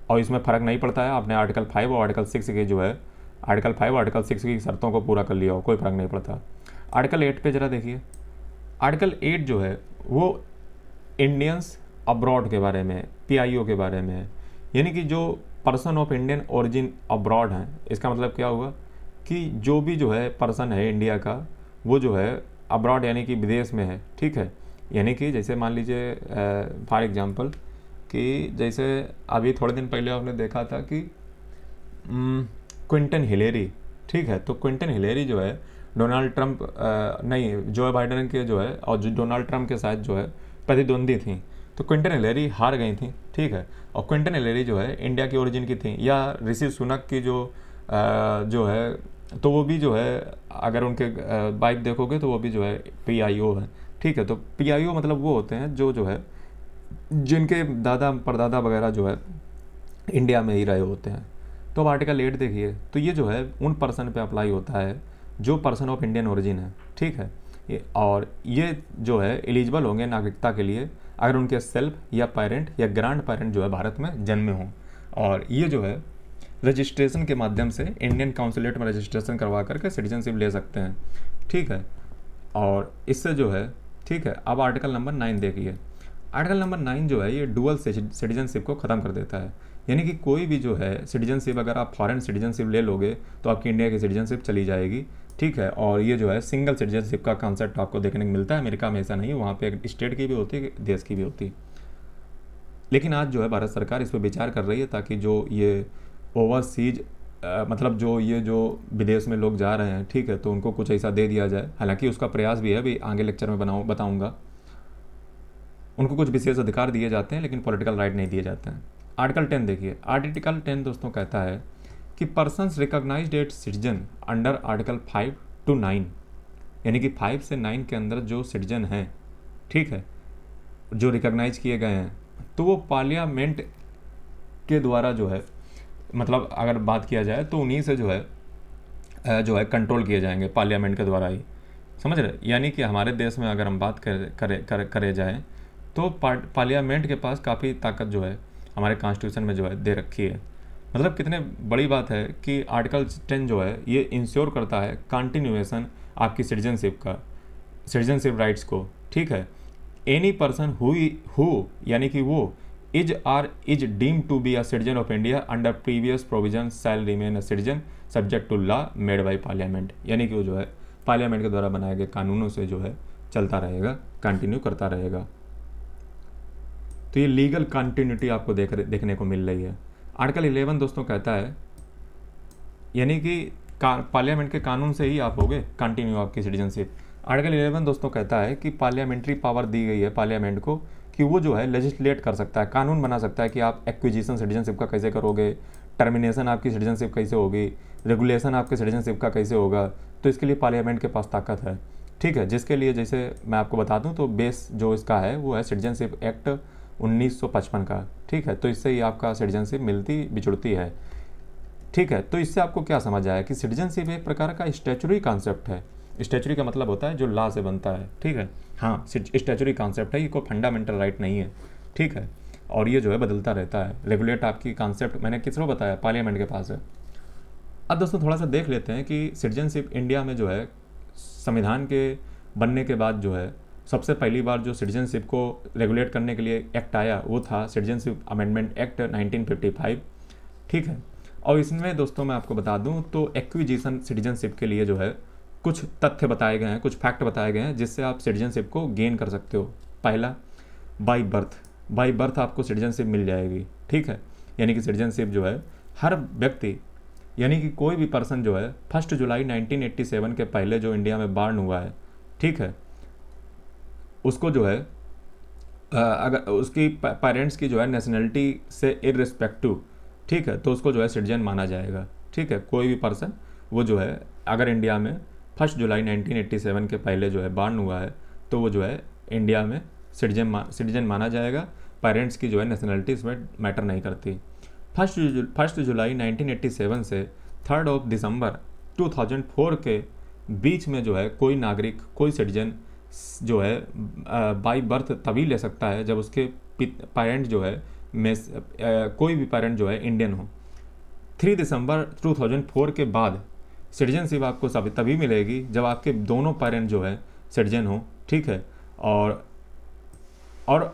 और इसमें फ़र्क नहीं पड़ता है आपने आर्टिकल 5 और आर्टिकल 6 की जो है आर्टिकल 5 और आर्टिकल 6 की शर्तों को पूरा कर लिया हो, कोई फ़र्क नहीं पड़ता। आर्टिकल 8 पे ज़रा देखिए। आर्टिकल 8 जो है वो इंडियंस अब्रॉड के बारे में, PIO के बारे में है। यानी कि जो person of Indian origin abroad हैं, इसका मतलब क्या हुआ कि जो भी जो है पर्सन है इंडिया का वो जो है अब्रॉड यानी कि विदेश में है, ठीक है। यानी कि जैसे मान लीजिए फॉर एग्जांपल कि जैसे अभी थोड़े दिन पहले आपने देखा था कि क्विंटन हिलेरी, ठीक है, तो क्विंटन हिलेरी जो है डोनाल्ड ट्रंप नहीं जो बाइडेन के जो है और जो डोनाल्ड ट्रंप के साथ जो है प्रतिद्वंदी थी, तो क्विंटन हिलेरी हार गई थी, ठीक है। और क्विंटन हिलेरी जो है इंडिया की ओरिजिन की थी, या ऋषि सुनक की जो है तो वो भी जो है अगर उनके वाइफ देखोगे तो वो भी जो है PIO है, ठीक है। तो PIO मतलब वो होते हैं जो है जिनके दादा परदादा वगैरह जो है इंडिया में ही रहे होते हैं। तो अब आर्टिकल 8 देखिए, तो ये जो है उन पर्सन पे अप्लाई होता है जो पर्सन ऑफ इंडियन ओरिजिन है, ठीक है। और ये जो है एलिजिबल होंगे नागरिकता के लिए अगर उनके सेल्फ या पेरेंट या ग्रैंड पेरेंट जो है भारत में जन्मे हों, और ये जो है रजिस्ट्रेशन के माध्यम से इंडियन काउंसुलेट में रजिस्ट्रेशन करवा करके सिटीजनशिप ले सकते हैं, ठीक है। और इससे जो है, ठीक है। अब आर्टिकल नंबर 9 देखिए। आर्टिकल नंबर 9 जो है ये डुअल सिटीजनशिप को ख़त्म कर देता है। यानी कि कोई भी जो है सिटीजनशिप, अगर आप फॉरेन सिटीजनशिप ले लोगे तो आपकी इंडिया की सिटीजनशिप चली जाएगी, ठीक है। और ये जो है सिंगल सिटीजनशिप का कॉन्सेप्ट आपको देखने को मिलता है। अमेरिका में ऐसा नहीं है, वहाँ पे एक स्टेट की भी होती है, देश की भी होती है। लेकिन आज जो है भारत सरकार इस पर विचार कर रही है ताकि जो ये ओवरसीज मतलब जो विदेश में लोग जा रहे हैं, ठीक है, तो उनको कुछ ऐसा दे दिया जाए। हालांकि उसका प्रयास भी है, अभी आगे लेक्चर में बताऊँगा। उनको कुछ विशेष अधिकार दिए जाते हैं लेकिन पॉलिटिकल राइट नहीं दिए जाते हैं। आर्टिकल 10 देखिए। आर्टिकल 10 दोस्तों कहता है कि persons recognised as citizen under article 5 to 9, यानी कि 5 से 9 के अंदर जो सिटीजन हैं, ठीक है, जो रिकॉग्नाइज किए गए हैं, तो वो पार्लियामेंट के द्वारा जो है मतलब अगर बात किया जाए तो उन्हीं से जो है कंट्रोल किए जाएंगे, पार्लियामेंट के द्वारा ही, समझ रहे। यानी कि हमारे देश में अगर हम बात करे जाएँ तो पार्लियामेंट के पास काफ़ी ताकत जो है हमारे कॉन्स्टिट्यूशन में जो है दे रखी है। मतलब कितने बड़ी बात है कि आर्टिकल 10 जो है ये इंश्योर करता है कंटिन्यूएशन आपकी सिटीजनशिप का। सिटीजनशिप राइट्स को, ठीक है। एनी पर्सन हु यानी कि वो is deemed to be a citizen of India under previous provision shall remain a citizen subject to law made by parliament, यानी कि वो जो है पार्लियामेंट के द्वारा बनाए गए कानूनों से जो है चलता रहेगा, कंटिन्यू करता रहेगा। तो ये लीगल कंटिन्यूटी आपको देखने को मिल रही है। आर्टिकल 11 दोस्तों कहता है, यानी कि पार्लियामेंट के कानून से ही आप होगे कंटिन्यू आपकी सिटीजनशिप। आर्टिकल 11 दोस्तों कहता है कि पार्लियामेंट्री पावर दी गई है पार्लियामेंट को कि वो जो है लेजिस्लेट कर सकता है, कानून बना सकता है कि आप एक्विजिशन सिटीजनशिप का कैसे करोगे, टर्मिनेशन आपकी सिटीजनशिप कैसे होगी, रेगुलेशन आपके सिटीजनशिप का कैसे होगा। तो इसके लिए पार्लियामेंट के पास ताकत है, ठीक है। जिसके लिए जैसे मैं आपको बता दूं तो बेस जो इसका है वो है सिटीजनशिप एक्ट 1955 का, ठीक है। तो इससे ही आपका सिटीजनशिप मिलती बिछुड़ती है, ठीक है। तो इससे आपको क्या समझ आया कि सिटीजनशिप एक प्रकार का स्टैचुरी कॉन्सेप्ट है। स्टैचुरी का मतलब होता है जो लॉ से बनता है, ठीक है। हाँ, स्टैचुरी कॉन्सेप्ट है, ये कोई फंडामेंटल राइट नहीं है, ठीक है। और ये जो है बदलता रहता है। रेगुलेट आपकी कॉन्सेप्ट मैंने किसको बताया, पार्लियामेंट के पास है। अब दोस्तों थोड़ा सा देख लेते हैं कि सिटीजनशिप इंडिया में जो है संविधान के बनने के बाद जो है सबसे पहली बार जो सिटीजनशिप को रेगुलेट करने के लिए एक्ट आया वो था सिटीजनशिप अमेंडमेंट एक्ट 1955, ठीक है। और इसमें दोस्तों मैं आपको बता दूं तो एक्विजिशन सिटीजनशिप के लिए जो है कुछ तथ्य बताए गए हैं, कुछ फैक्ट बताए गए हैं जिससे आप सिटीजनशिप को गेन कर सकते हो। पहला, बाई बर्थ आपको सिटीजनशिप मिल जाएगी, ठीक है। यानी कि सिटीजनशिप जो है हर व्यक्ति यानी कि कोई भी पर्सन जो है 1 जुलाई 1987 के पहले जो इंडिया में बॉर्न हुआ है, ठीक है, उसको जो है अगर उसकी पेरेंट्स की जो है नेशनलिटी से इररिस्पेक्टिव, ठीक है, तो उसको जो है सिटीजन माना जाएगा, ठीक है। कोई भी पर्सन वो जो है अगर इंडिया में 1 जुलाई 1987 के पहले जो है बॉर्न हुआ है तो वो जो है इंडिया में सिटीजन माना जाएगा। पेरेंट्स की जो है नेशनलिटी इसमें मैटर नहीं करती। 1 जुलाई 1987 से 3 दिसंबर 2004 के बीच में जो है कोई नागरिक, कोई सिटीजन जो है बाई बर्थ तभी ले सकता है जब उसके पेरेंट जो है कोई भी पेरेंट जो है इंडियन हो। 3 दिसंबर 2004 के बाद सिटीजनशिप आपको तभी मिलेगी जब आपके दोनों पेरेंट जो है सिटीजन हो, ठीक है। और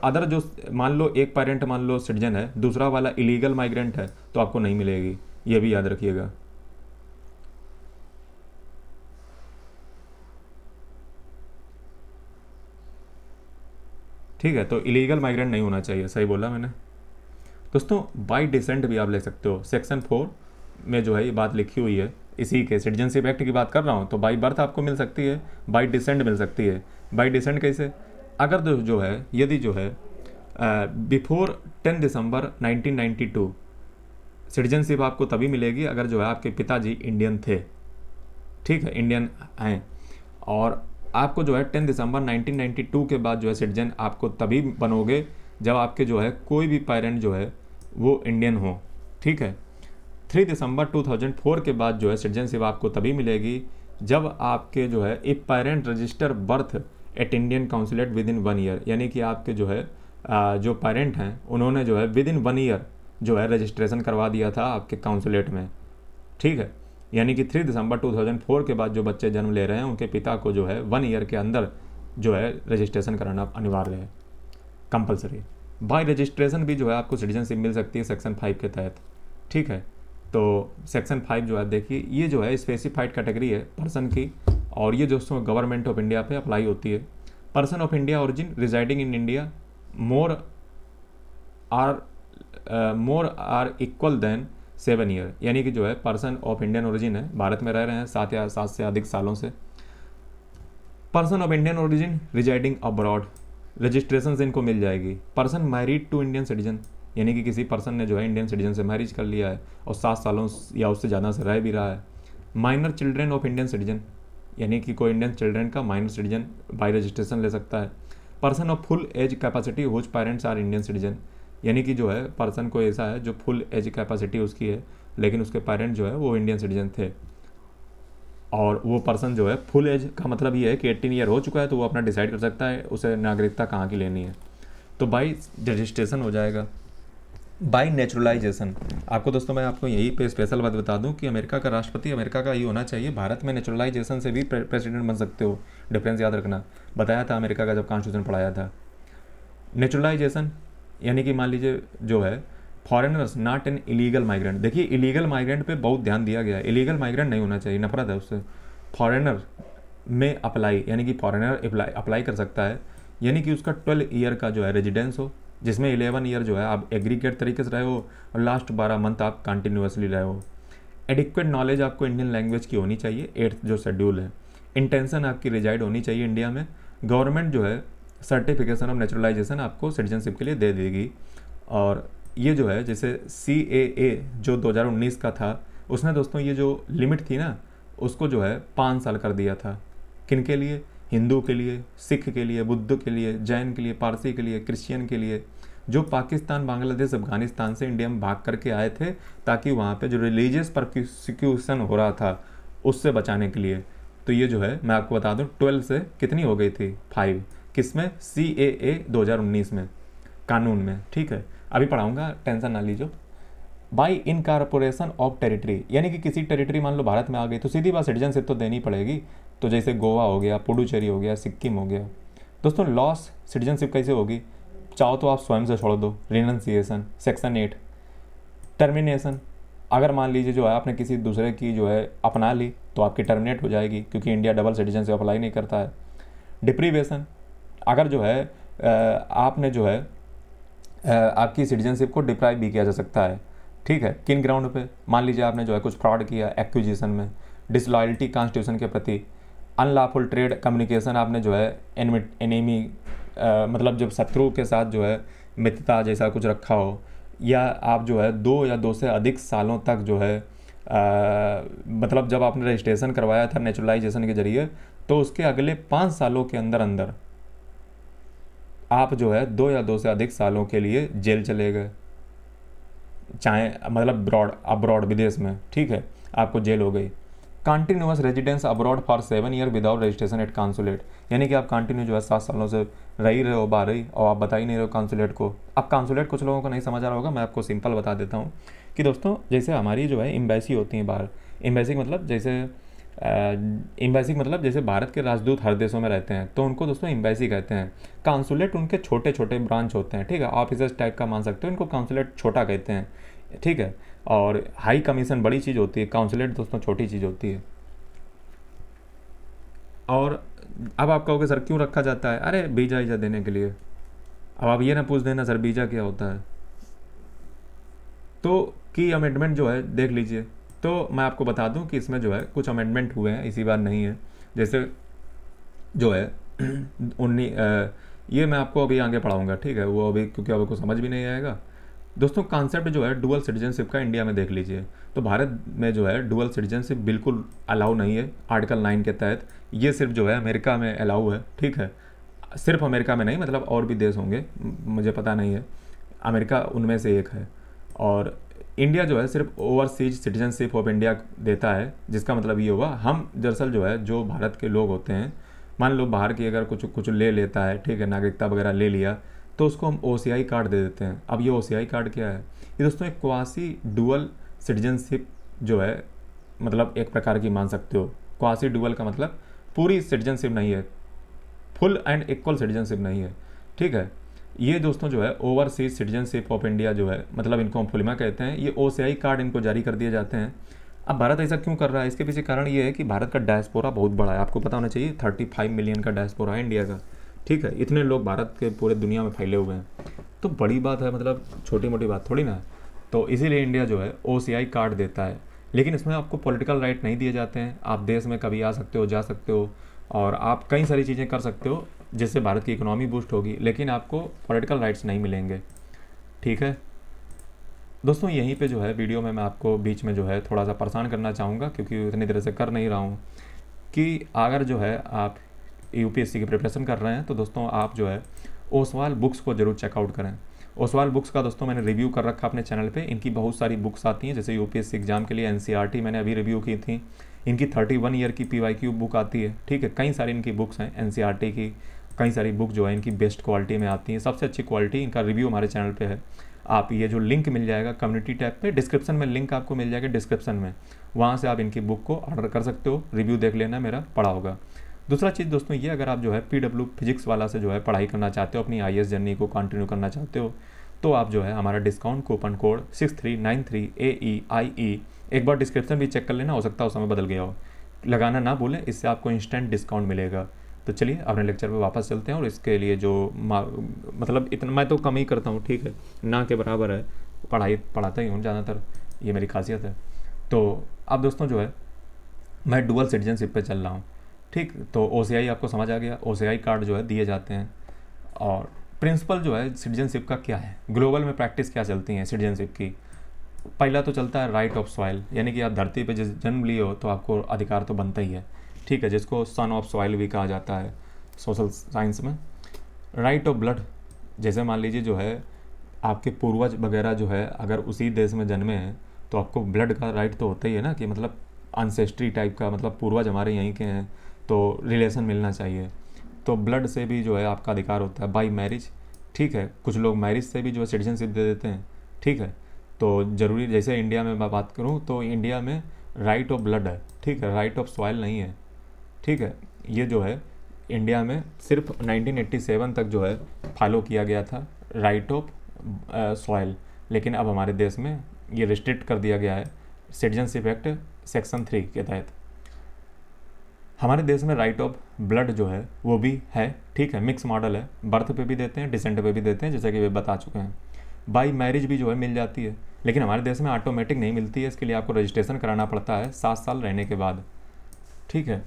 अदर जो मान लो एक पेरेंट मान लो सिटीजन है, दूसरा वाला इलीगल माइग्रेंट है तो आपको नहीं मिलेगी, ये भी याद रखिएगा। ठीक है, तो इलीगल माइग्रेंट नहीं होना चाहिए, सही बोला मैंने। दोस्तों बाई डिसेंट भी आप ले सकते हो, सेक्शन 4 में जो है ये बात लिखी हुई है, इसी के सिटीजनशिप एक्ट की बात कर रहा हूँ। तो बाई बर्थ आपको मिल सकती है, बाई डिसेंट मिल सकती है। बाई डिसेंट कैसे, अगर जो है यदि जो है बिफोर 10 दिसंबर 1992 सिटीजनशिप आपको तभी मिलेगी अगर जो है आपके पिताजी इंडियन थे, ठीक है, इंडियन हैं। और आपको जो है 10 दिसंबर 1992 के बाद जो है सिटीजन आपको तभी बनोगे जब आपके जो है कोई भी पेरेंट जो है वो इंडियन हो, ठीक है। 3 दिसंबर 2004 के बाद जो है सिटीजनशिप आपको तभी मिलेगी जब आपके जो है if parent register birth at Indian consulate with in 1 year, यानी कि आपके जो है जो पेरेंट हैं उन्होंने जो है विद इन 1 ईयर जो है रजिस्ट्रेशन करवा दिया था आपके काउंसुलेट में, ठीक है। यानी कि 3 दिसंबर 2004 के बाद जो बच्चे जन्म ले रहे हैं उनके पिता को जो है 1 ईयर के अंदर जो है रजिस्ट्रेशन कराना अनिवार्य है, कंपलसरी। बाय रजिस्ट्रेशन भी जो है आपको सिटीजनशिप मिल सकती है सेक्शन 5 के तहत, ठीक है। तो सेक्शन 5 जो है देखिए ये जो है स्पेसिफाइड कैटेगरी है पर्सन की, और ये दोस्तों गवर्नमेंट ऑफ इंडिया पे अप्लाई होती है। Person of India origin residing in India more or equal than 7 year, यानी कि जो है पर्सन ऑफ इंडियन ओरिजिन है, भारत में रह रहे हैं 7 या 7 से अधिक सालों से। Person of Indian origin residing abroad, registration से इनको मिल जाएगी। Person married to Indian citizen, यानी कि किसी पर्सन ने जो है इंडियन सिटीजन से मैरिज कर लिया है और 7 सालों या उससे ज़्यादा से रह भी रहा है। Minor children of Indian citizen, यानी कि कोई इंडियन चिल्ड्रेन का माइनर सिटीजन बाय रजिस्ट्रेशन ले सकता है। Person of full age capacity whose parents are Indian citizen, यानी कि जो है पर्सन को ऐसा है जो फुल एज कैपेसिटी उसकी है लेकिन उसके पेरेंट जो है वो इंडियन सिटीजन थे, और वो पर्सन जो है फुल एज का मतलब ये है कि 18 ईयर हो चुका है तो वो अपना डिसाइड कर सकता है उसे नागरिकता कहाँ की लेनी है, तो बाई रजिस्ट्रेशन हो जाएगा। Bye naturalisation. आपको दोस्तों मैं आपको यही पे स्पेशल बात बता दूं कि अमेरिका का राष्ट्रपति अमेरिका का ये होना चाहिए। भारत में नेचुरलाइजेशन से भी प्रेसिडेंट बन सकते हो, डिफरेंस याद रखना। बताया था अमेरिका का जब कॉन्स्टिट्यूशन पढ़ाया था। नेचुरलाइजेशन यानी कि मान लीजिए जो है foreigners not an illegal migrant. देखिए इलीगल माइग्रेंट पे बहुत ध्यान दिया गया है, इलीगल माइग्रेंट नहीं होना चाहिए, नफरत है उससे। फॉरेनर में अप्लाई यानी कि फॉरेनर अप्लाई कर सकता है, यानी कि उसका 12 ईयर का जो है रेजिडेंस हो, जिसमें 11 ईयर जो है आप एग्रीगेट तरीके से रहे हो और लास्ट 12 मंथ आप कंटिन्यूसली रहे हो। एडिक्वेट नॉलेज आपको इंडियन लैंग्वेज की होनी चाहिए, 8th जो शेड्यूल है। इंटेंशन आपकी रिजाइड होनी चाहिए इंडिया में। गवर्नमेंट जो है सर्टिफिकेशन ऑफ नेचुरलाइजेशन आपको सिटीजनशिप के लिए दे देगी। और ये जो है जैसे CAA जो 2019 का था, उसने दोस्तों ये जो लिमिट थी ना उसको जो है 5 साल कर दिया था। किन के लिए? हिंदू के लिए, सिख के लिए, बुद्ध के लिए, जैन के लिए, पारसी के लिए, क्रिश्चियन के लिए, जो पाकिस्तान, बांग्लादेश, अफगानिस्तान से इंडिया में भाग करके आए थे, ताकि वहाँ पे जो रिलीजियस परसिक्यूशन हो रहा था उससे बचाने के लिए। तो ये जो है मैं आपको बता दूं 12 से कितनी हो गई थी 5, किसमें? CAA 2019 में, कानून में। ठीक है, अभी पढ़ाऊंगा, टेंशन ना लीजिए। बाई इनकॉर्पोरेशन ऑफ टेरिटरी, यानी कि किसी टेरिटरी मान लो भारत में आ गई तो सीधी बात सिटीजनशिप तो देनी पड़ेगी। तो जैसे गोवा हो गया, पुडुचेरी हो गया, सिक्किम हो गया। दोस्तों लॉस सिटीजनशिप कैसे होगी? चाहो तो आप स्वयं से छोड़ दो, रिनंसिएशन, सेक्शन 8। टर्मिनेशन, अगर मान लीजिए जो है आपने किसी दूसरे की जो है अपना ली तो आपकी टर्मिनेट हो जाएगी, क्योंकि इंडिया डबल सिटीजनशिप अप्लाई नहीं करता है। डिप्रीवेशन, अगर जो है आपने जो है आपकी सिटीजनशिप को डिप्राइव भी किया जा सकता है। ठीक है, किन ग्राउंड पे? मान लीजिए आपने जो है कुछ फ्रॉड किया एक्विजिशन में, डिसलॉयल्टी कॉन्स्टिट्यूशन के प्रति, अनलॉफुल ट्रेड कम्युनिकेशन, आपने जो है एनिमी मतलब जब शत्रु के साथ जो है मित्रता जैसा कुछ रखा हो, या आप जो है 2 या 2 से अधिक सालों तक जो है मतलब जब आपने रजिस्ट्रेशन करवाया था नेचुरलाइजेशन के जरिए, तो उसके अगले 5 सालों के अंदर अंदर आप जो है 2 या 2 से अधिक सालों के लिए जेल चले गए, चाहे मतलब अब्रॉड विदेश में। ठीक है, आपको जेल हो गई। Continuous residence abroad for 7 year without registration at consulate, यानी कि आप कंटिन्यू जो है 7 सालों से रह ही रहे हो बाहर ही, और आप बता ही नहीं रहे हो कॉन्सुलेट को। अब कॉन्सुलेट कुछ लोगों को नहीं समझ आ रहा होगा, मैं आपको सिंपल बता देता हूँ कि दोस्तों जैसे हमारी जो है एम्बेसी होती है बाहर, एम्बेसी मतलब जैसे भारत के राजदूत हर देशों में रहते हैं, तो उनको दोस्तों एम्बेसी कहते हैं। काउंसुलेट उनके छोटे छोटे ब्रांच होते हैं। ठीक है, ऑफिसर्स टाइप का मान सकते हो, इनको काउंसुलेट छोटा कहते हैं। ठीक है, और हाई कमीशन बड़ी चीज़ होती है, काउंसुलेट दोस्तों छोटी चीज़ होती है। और अब आप कहोगे सर क्यों रखा जाता है? अरे वीज़ा वीज़ा देने के लिए। अब आप ये ना पूछ देना सर वीज़ा क्या होता है। तो की अमेंडमेंट जो है देख लीजिए। तो मैं आपको बता दूं कि इसमें जो है कुछ अमेंडमेंट हुए हैं, इसी बार नहीं है। जैसे जो है ये मैं आपको अभी आगे पढ़ाऊंगा। ठीक है, वो अभी क्योंकि आपको समझ भी नहीं आएगा। दोस्तों कॉन्सेप्ट जो है डुअल सिटीजनशिप का इंडिया में देख लीजिए। तो भारत में जो है डुअल सिटीजनशिप बिल्कुल अलाउ नहीं है आर्टिकल 9 के तहत। ये सिर्फ जो है अमेरिका में अलाउ है। ठीक है, सिर्फ अमेरिका में नहीं, मतलब और भी देश होंगे, मुझे पता नहीं है, अमेरिका उनमें से एक है। और इंडिया जो है सिर्फ ओवरसीज सिटीजनशिप ऑफ इंडिया देता है, जिसका मतलब ये होगा हम दरअसल जो है जो भारत के लोग होते हैं, मान लो बाहर की अगर कुछ ले लेता है, ठीक है, नागरिकता वगैरह ले लिया, तो उसको हम OCI कार्ड दे देते हैं। अब ये OCI कार्ड क्या है? ये दोस्तों एक क्वासी डुअल सिटीजनशिप जो है, मतलब एक प्रकार की मान सकते हो। क्वासी डुअल का मतलब पूरी सिटीजनशिप नहीं है, फुल एंड इक्वल सिटीजनशिप नहीं है। ठीक है, ये दोस्तों जो है ओवरसीज सिटीजनशिप ऑफ इंडिया जो है, मतलब इनको हम फुलिमा कहते हैं, ये OCI कार्ड इनको जारी कर दिए जाते हैं। अब भारत ऐसा क्यों कर रहा है? इसके पीछे कारण ये है कि भारत का डायस्पोरा बहुत बड़ा है, आपको पता होना चाहिए। 35 मिलियन का डायस्पोरा है इंडिया का। ठीक है, इतने लोग भारत के पूरे दुनिया में फैले हुए हैं, तो बड़ी बात है, मतलब छोटी मोटी बात थोड़ी ना है। तो इसीलिए इंडिया जो है OCI कार्ड देता है, लेकिन इसमें आपको पॉलिटिकल राइट नहीं दिए जाते हैं। आप देश में कभी आ सकते हो, जा सकते हो, और आप कई सारी चीज़ें कर सकते हो जिससे भारत की इकोनॉमी बूस्ट होगी, लेकिन आपको पॉलिटिकल राइट्स नहीं मिलेंगे। ठीक है दोस्तों, यहीं पे जो है वीडियो में मैं आपको बीच में जो है थोड़ा सा परेशान करना चाहूँगा, क्योंकि उतनी देर से कर नहीं रहा हूँ, कि अगर जो है आप UPSC की प्रिपरेशन कर रहे हैं तो दोस्तों आप जो है ओसवाल बुक्स को जरूर चेकआउट करें। ओसवाल बुक्स का दोस्तों मैंने रिव्यू कर रखा अपने चैनल पे। इनकी बहुत सारी बुक्स आती हैं, जैसे UPSC एग्जाम के लिए NCERT मैंने अभी रिव्यू की थी। इनकी 31 ईयर की PYQ बुक आती है। ठीक है, कई सारी इनकी बुक्स हैं NCERT की, कई सारी बुक जो है इनकी बेस्ट क्वालिटी में आती हैं। सबसे अच्छी क्वालिटी इनका रिव्यू हमारे चैनल पे है, आप ये जो लिंक मिल जाएगा कम्युनिटी टैब पे, डिस्क्रिप्शन में लिंक आपको मिल जाएगा डिस्क्रिप्शन में, वहाँ से आप इनकी बुक को ऑर्डर कर सकते हो, रिव्यू देख लेना, मेरा पढ़ा होगा। दूसरा चीज़ दोस्तों ये, अगर आप जो है PW फिजिक्स वाला से जो है पढ़ाई करना चाहते हो, अपनी IAS जर्नी को कंटिन्यू करना चाहते हो, तो आप जो है हमारा डिस्काउंट कूपन कोड 6393AEIE, एक बार डिस्क्रिप्शन भी चेक कर लेना, हो सकता है उस समय बदल गया हो, लगाना ना भूलें, इससे आपको इंस्टेंट डिस्काउंट मिलेगा। तो चलिए अपने लेक्चर पे वापस चलते हैं, और इसके लिए जो मतलब इतना मैं तो कम ही करता हूँ, ठीक है, ना के बराबर है, पढ़ाता ही हूँ ज़्यादातर, ये मेरी खासियत है। तो अब दोस्तों जो है मैं डुअल सिटीजनशिप पे चल रहा हूँ, ठीक। तो OCI आपको समझ आ गया, OCI कार्ड जो है दिए जाते हैं। और प्रिंसिपल जो है सिटीजनशिप का क्या है, ग्लोबल में प्रैक्टिस क्या चलती हैं सिटीजनशिप की। पहला तो चलता है राइट ऑफ सॉइल, यानी कि आप धरती पे जिस जन्म लिए हो तो आपको अधिकार तो बनता ही है, ठीक है, जिसको सन ऑफ सॉइल भी कहा जाता है सोशल साइंस में। राइट ऑफ ब्लड, जैसे मान लीजिए जो है आपके पूर्वज वगैरह जो है अगर उसी देश में जन्मे हैं तो आपको ब्लड का राइट तो होता ही है ना, कि मतलब अनसेस्ट्री टाइप का, मतलब पूर्वज हमारे यहीं के हैं तो रिलेशन मिलना चाहिए, तो ब्लड से भी जो है आपका अधिकार होता है। बाई मैरिज, ठीक है, कुछ लोग मैरिज से भी जो है सिटीजनशिप दे देते हैं, ठीक है। तो ज़रूरी, जैसे इंडिया में मैं बात करूँ तो इंडिया में राइट ऑफ ब्लड है, ठीक है, राइट ऑफ सॉइल नहीं है, ठीक है। ये जो है इंडिया में सिर्फ 1987 तक जो है फॉलो किया गया था राइट ऑफ सॉइल, लेकिन अब हमारे देश में ये रिस्ट्रिक्ट कर दिया गया है सिटीजनशिप एक्ट सेक्शन 3 के तहत। हमारे देश में राइट ऑफ ब्लड जो है वो भी है, ठीक है, मिक्स मॉडल है, बर्थ पे भी देते हैं, डिसेंट पे भी देते हैं, जैसे कि वे बता चुके हैं। बाई मैरिज भी जो है मिल जाती है, लेकिन हमारे देश में ऑटोमेटिक नहीं मिलती है, इसके लिए आपको रजिस्ट्रेशन कराना पड़ता है 7 साल रहने के बाद, ठीक है।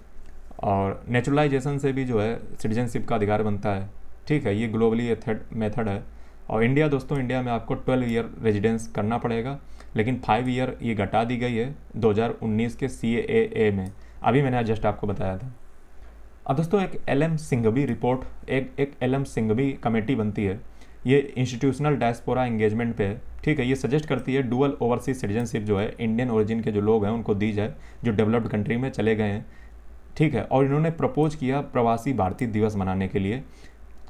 और नेचुरलाइजेशन से भी जो है सिटीजनशिप का अधिकार बनता है, ठीक है, ये ग्लोबली मेथड है। और इंडिया दोस्तों, इंडिया में आपको 12 ईयर रेजिडेंस करना पड़ेगा, लेकिन 5 ईयर ये घटा दी गई है 2019 के CAA में, अभी मैंने जस्ट आपको बताया था। अब दोस्तों एक LM सिंघवी रिपोर्ट, एक LM सिंघवी कमेटी बनती है, ये इंस्टीट्यूशनल डायस्पोरा एंगेजमेंट पे है, ठीक है। ये सजेस्ट करती है डुअल ओवरसीज सिटीजनशिप जो है इंडियन ओरिजिन के जो लोग हैं उनको दी जाए, जो डेवलप्ड कंट्री में चले गए हैं, ठीक है। और इन्होंने प्रपोज किया प्रवासी भारतीय दिवस मनाने के लिए,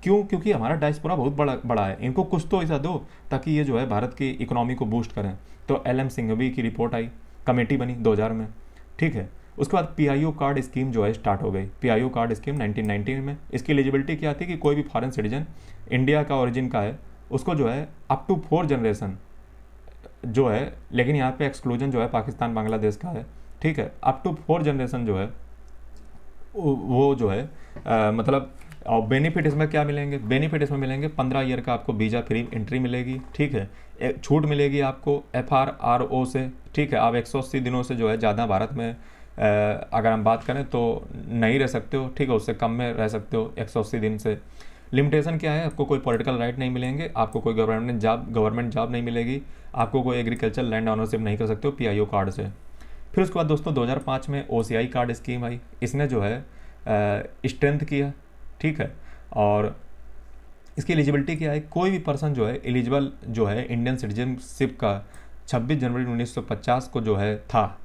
क्यों, क्योंकि हमारा डायस्पोरा बहुत बड़ा है, इनको कुछ तो ऐसा दो ताकि ये जो है भारत की इकोनॉमी को बूस्ट करें। तो LM सिंघवी की रिपोर्ट आई, कमेटी बनी 2000 में, ठीक है। उसके बाद PIO कार्ड स्कीम जो है स्टार्ट हो गई, PIO कार्ड स्कीम 1919 में। इसकी एलिजिबिलिटी क्या थी कि कोई भी फॉरेन सिटीजन इंडिया का ओरिजिन का है उसको जो है अप टू 4 जनरेशन जो है, लेकिन यहाँ पे एक्सक्लूजन जो है पाकिस्तान बांग्लादेश का है, ठीक है, अप टू 4 जनरेशन जो है वो जो है मतलब। और बेनिफिट इसमें क्या मिलेंगे, बेनिफिट इसमें मिलेंगे 15 ईयर का आपको वीज़ा फ्री एंट्री मिलेगी, ठीक है। एक छूट मिलेगी आपको FRRO से, ठीक है। आप 180 दिनों से जो है ज़्यादा भारत में अगर हम बात करें तो नहीं रह सकते हो, ठीक है, उससे कम में रह सकते हो 180 दिन से। लिमिटेशन क्या है, आपको कोई पॉलिटिकल राइट नहीं मिलेंगे, आपको कोई गवर्नमेंट जॉब नहीं मिलेगी, आपको कोई एग्रीकल्चर लैंड ऑनरशिप नहीं कर सकते हो PIO कार्ड से। फिर उसके बाद दोस्तों 2005 में OCI कार्ड स्कीम आई, इसने जो है स्ट्रेंथ किया, ठीक है। और इसकी एलिजिबिलिटी क्या है, कोई भी पर्सन जो है एलिजिबल जो है इंडियन सिटीजनशिप का 26 जनवरी 1950 को जो है था,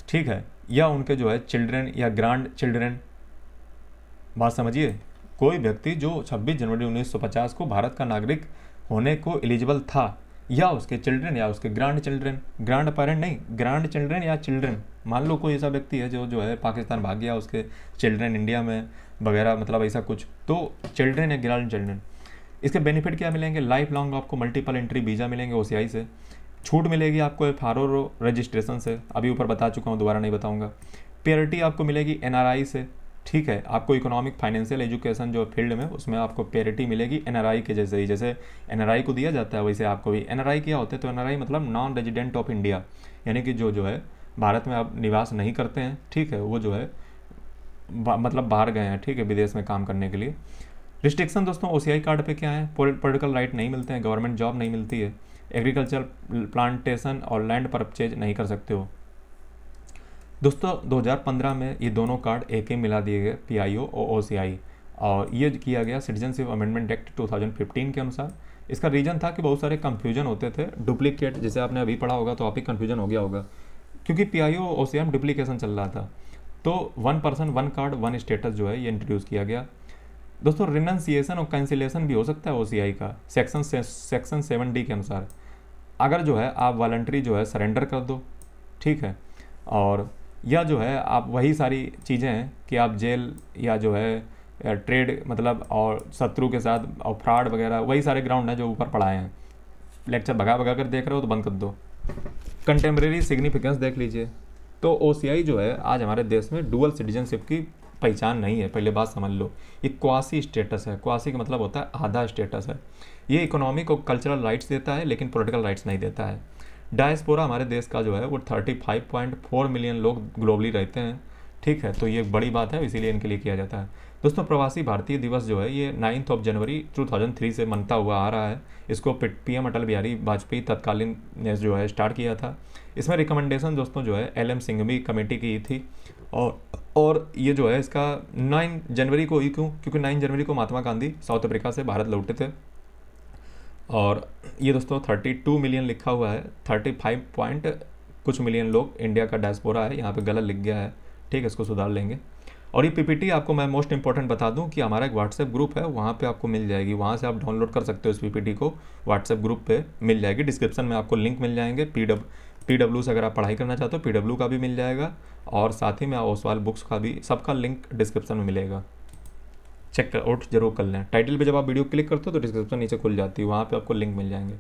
ठीक है, या उनके जो है चिल्ड्रन या ग्रैंड चिल्ड्रन, बात समझिए, कोई व्यक्ति जो 26 जनवरी 1950 को भारत का नागरिक होने को एलिजिबल था, या उसके चिल्ड्रन या उसके ग्रैंड चिल्ड्रन, ग्रैंड पेरेंट नहीं, ग्रैंड चिल्ड्रन या चिल्ड्रन। मान लो कोई ऐसा व्यक्ति है जो है पाकिस्तान भाग गया, उसके चिल्ड्रन इंडिया में वगैरह, मतलब ऐसा कुछ, तो चिल्ड्रन या ग्रैंड चिल्ड्रन। इसके बेनिफिट क्या मिलेंगे, लाइफ लॉन्ग आपको मल्टीपल एंट्री वीज़ा मिलेंगे OCI से, छूट मिलेगी आपको FRRO रजिस्ट्रेशन से, अभी ऊपर बता चुका हूँ, दोबारा नहीं बताऊँगा। प्योरिटी आपको मिलेगी NRI से, ठीक है, आपको इकोनॉमिक फाइनेंशियल एजुकेशन जो फील्ड में उसमें आपको प्योरिटी मिलेगी NRI के जैसे ही, जैसे NRI को दिया जाता है वैसे आपको भी। NRI क्या होते हैं, तो NRI मतलब नॉन रेजिडेंट ऑफ इंडिया, यानी कि जो है भारत में आप निवास नहीं करते हैं, ठीक है, वो जो है मतलब बाहर गए हैं, ठीक है, विदेश में काम करने के लिए। रिस्ट्रिक्शन दोस्तों OCI कार्ड पे क्या है, पॉलिटिकल राइट नहीं मिलते हैं, गवर्नमेंट जॉब नहीं मिलती है, एग्रीकल्चर प्लांटेशन और लैंड परचेज नहीं कर सकते हो। दोस्तों 2015 में ये दोनों कार्ड एक ही मिला दिए गए, PIO और OCI, और ये किया गया सिटीजनशिप अमेंडमेंट एक्ट 2015 के अनुसार। इसका रीज़न था कि बहुत सारे कन्फ्यूजन होते थे, डुप्लीकेट, जैसे आपने अभी पढ़ा होगा तो आप ही कन्फ्यूजन हो गया होगा, क्योंकि PIO और OCI में डुप्लीकेशन चल रहा था। तो 1 पर्सन 1 कार्ड 1 स्टेटस जो है ये इंट्रोड्यूस किया गया। दोस्तों रिनंसिएशन और कैंसिलेशन भी हो सकता है ओसीआई का सेक्शन 7D के अनुसार। अगर जो है आप वॉलंटरी जो है सरेंडर कर दो, ठीक है, और या जो है आप वही सारी चीज़ें हैं कि आप जेल या जो है ट्रेड मतलब और शत्रु के साथ और फ्रॉड वगैरह वही सारे ग्राउंड हैं जो ऊपर पढ़ाए हैं। लेक्चर भगा भगा कर देख रहे हो तो बंद कर दो। कंटेम्प्रेरी सिग्निफिकेंस देख लीजिए। तो ओसीआई जो है आज हमारे देश में डुअल सिटीजनशिप की पहचान नहीं है, पहले बात समझ लो। ये क्वासी स्टेटस है, क्वासी का मतलब होता है आधा स्टेटस है। ये इकोनॉमिक और कल्चरल राइट्स देता है लेकिन पॉलिटिकल राइट्स नहीं देता है। डायस्पोरा हमारे देश का जो है वो 35.4 मिलियन लोग ग्लोबली रहते हैं, ठीक है, तो ये बड़ी बात है, इसीलिए इनके लिए किया जाता है। दोस्तों प्रवासी भारतीय दिवस जो है ये 9 जनवरी 2003 से मनता हुआ आ रहा है। इसको पीएम अटल बिहारी वाजपेयी तत्कालीन ने जो है स्टार्ट किया था। इसमें रिकमेंडेशन दोस्तों जो है LM सिंघवी कमेटी की थी। और ये जो है इसका 9 जनवरी को ही क्यों, क्योंकि 9 जनवरी को महात्मा गांधी साउथ अफ्रीका से भारत लौटे थे। और ये दोस्तों 32 मिलियन लिखा हुआ है, 35 पॉइंट कुछ मिलियन लोग इंडिया का डायस्पोरा है, यहाँ पे गलत लिख गया है, ठीक है, इसको सुधार लेंगे। और ये पीपीटी आपको मैं मोस्ट इंपॉर्टेंट बता दूं कि हमारा एक व्हाट्सएप ग्रुप है, वहाँ पे आपको मिल जाएगी, वहाँ से आप डाउनलोड कर सकते हो इस पीपीटी को, व्हाट्सएप ग्रुप पे मिल जाएगी। डिस्क्रिप्शन में आपको लिंक मिल जाएंगे। PW से अगर आप पढ़ाई करना चाहते हो PW का भी मिल जाएगा, और साथ ही में ओसवाल बुक्स का भी, सबका लिंक डिस्क्रिप्शन में मिलेगा। चेक आउट जरूर कर लें। टाइटल पे जब आप वीडियो क्लिक करते हो तो डिस्क्रिप्शन नीचे खुल जाती है, वहाँ पे आपको लिंक मिल जाएंगे।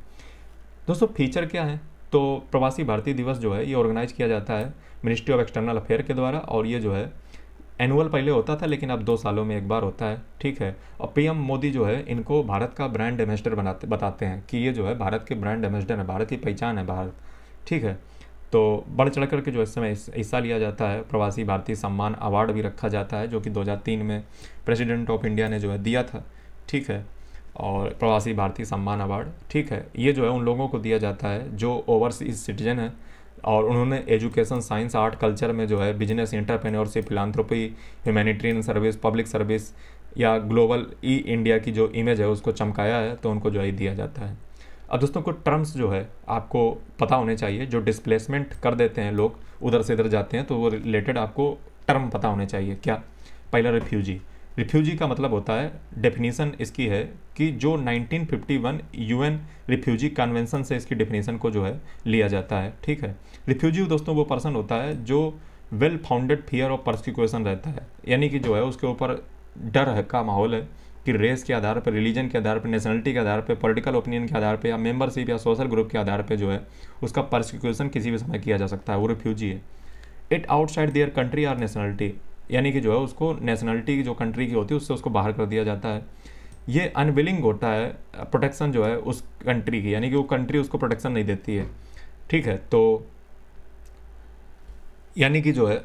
दोस्तों फीचर क्या है, तो प्रवासी भारतीय दिवस जो है ये ऑर्गेनाइज किया जाता है मिनिस्ट्री ऑफ एक्सटर्नल अफेयर के द्वारा, और ये जो है एनुअल पहले होता था लेकिन अब 2 सालों में एक बार होता है, ठीक है। और पीएम मोदी जो है इनको भारत का ब्रांड एम्बेसडर बताते हैं कि ये जो है भारत के ब्रांड एम्बेसडर है, भारत की पहचान है भारत, ठीक है। तो बढ़ चढ़ करके जो इस समय हिस्सा लिया जाता है। प्रवासी भारतीय सम्मान अवार्ड भी रखा जाता है जो कि 2003 में प्रेसिडेंट ऑफ इंडिया ने जो है दिया था, ठीक है। और प्रवासी भारतीय सम्मान अवार्ड, ठीक है, ये जो है उन लोगों को दिया जाता है जो ओवरसीज सिटीजन है और उन्होंने एजुकेशन, साइंस, आर्ट, कल्चर में जो है business, entrepreneurship, philanthropy, humanitarian service, public service या ग्लोबल इंडिया की जो इमेज है उसको चमकाया है, तो उनको जो है दिया जाता है। अब दोस्तों कुछ टर्म्स जो है आपको पता होने चाहिए, जो डिस्प्लेसमेंट कर देते हैं लोग, उधर से इधर जाते हैं, तो वो रिलेटेड आपको टर्म पता होने चाहिए। क्या? पहला रिफ्यूजी। रिफ्यूजी का मतलब होता है, डेफिनीशन इसकी है कि जो 1951 UN रिफ्यूजी कन्वेंशन से इसकी डेफिनीशन को जो है लिया जाता है, ठीक है। रिफ्यूजी दोस्तों वो पर्सन होता है जो well founded fear of persecution रहता है, यानी कि जो है उसके ऊपर डर है का माहौल है कि रेस के आधार पर, रिलीजन के आधार पर, नेशनलिटी के आधार पर, पॉलिटिकल ओपिनियन के आधार पर या मेंबरशिप या सोशल ग्रुप के आधार पर जो है उसका परसिक्यूशन किसी भी समय किया जा सकता है, वो रिफ्यूजी है। It outside their country or nationality, यानी कि जो है उसको नेशनलिटी की जो कंट्री की होती है उससे उसको बाहर कर दिया जाता है। ये अनविलिंग होता है प्रोटेक्शन जो है उस कंट्री की, यानी कि वो कंट्री उसको प्रोटेक्शन नहीं देती है, ठीक है। तो यानी कि जो है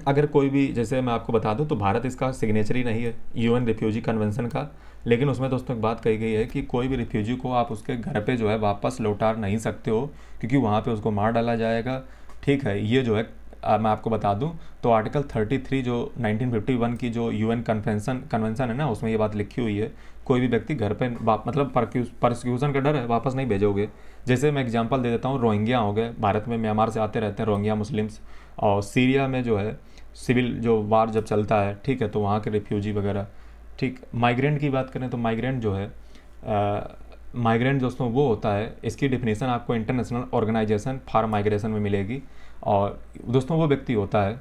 अगर कोई भी, जैसे मैं आपको बता दूं तो भारत इसका सिग्नेचरी नहीं है UN रिफ्यूजी कन्वेंशन का, लेकिन उसमें दोस्तों एक बात कही गई है कि कोई भी रिफ्यूजी को आप उसके घर पे जो है वापस लौटा नहीं सकते हो, क्योंकि वहाँ पे उसको मार डाला जाएगा, ठीक है। ये जो है मैं आपको बता दूं तो आर्टिकल 33 जो 1951 की जो UN कन्वेंशन है ना, उसमें ये बात लिखी हुई है, कोई भी व्यक्ति घर पे मतलब परसिक्यूशन का डर है, वापस नहीं भेजोगे। जैसे मैं एग्जांपल दे देता हूँ, रोहिंग्या हो गए, भारत में म्यांमार से आते रहते हैं रोहिंग्या मुस्लिम्स, और सीरिया में जो है सिविल जो वार जब चलता है, ठीक है, तो वहाँ के रिफ्यूजी वगैरह, ठीक। माइग्रेंट की बात करें तो माइग्रेंट जो है माइग्रेंट दोस्तों वो होता है, इसकी डिफिनीशन आपको इंटरनेशनल ऑर्गेनाइजेशन फॉर माइग्रेशन में मिलेगी। और दोस्तों वो व्यक्ति होता है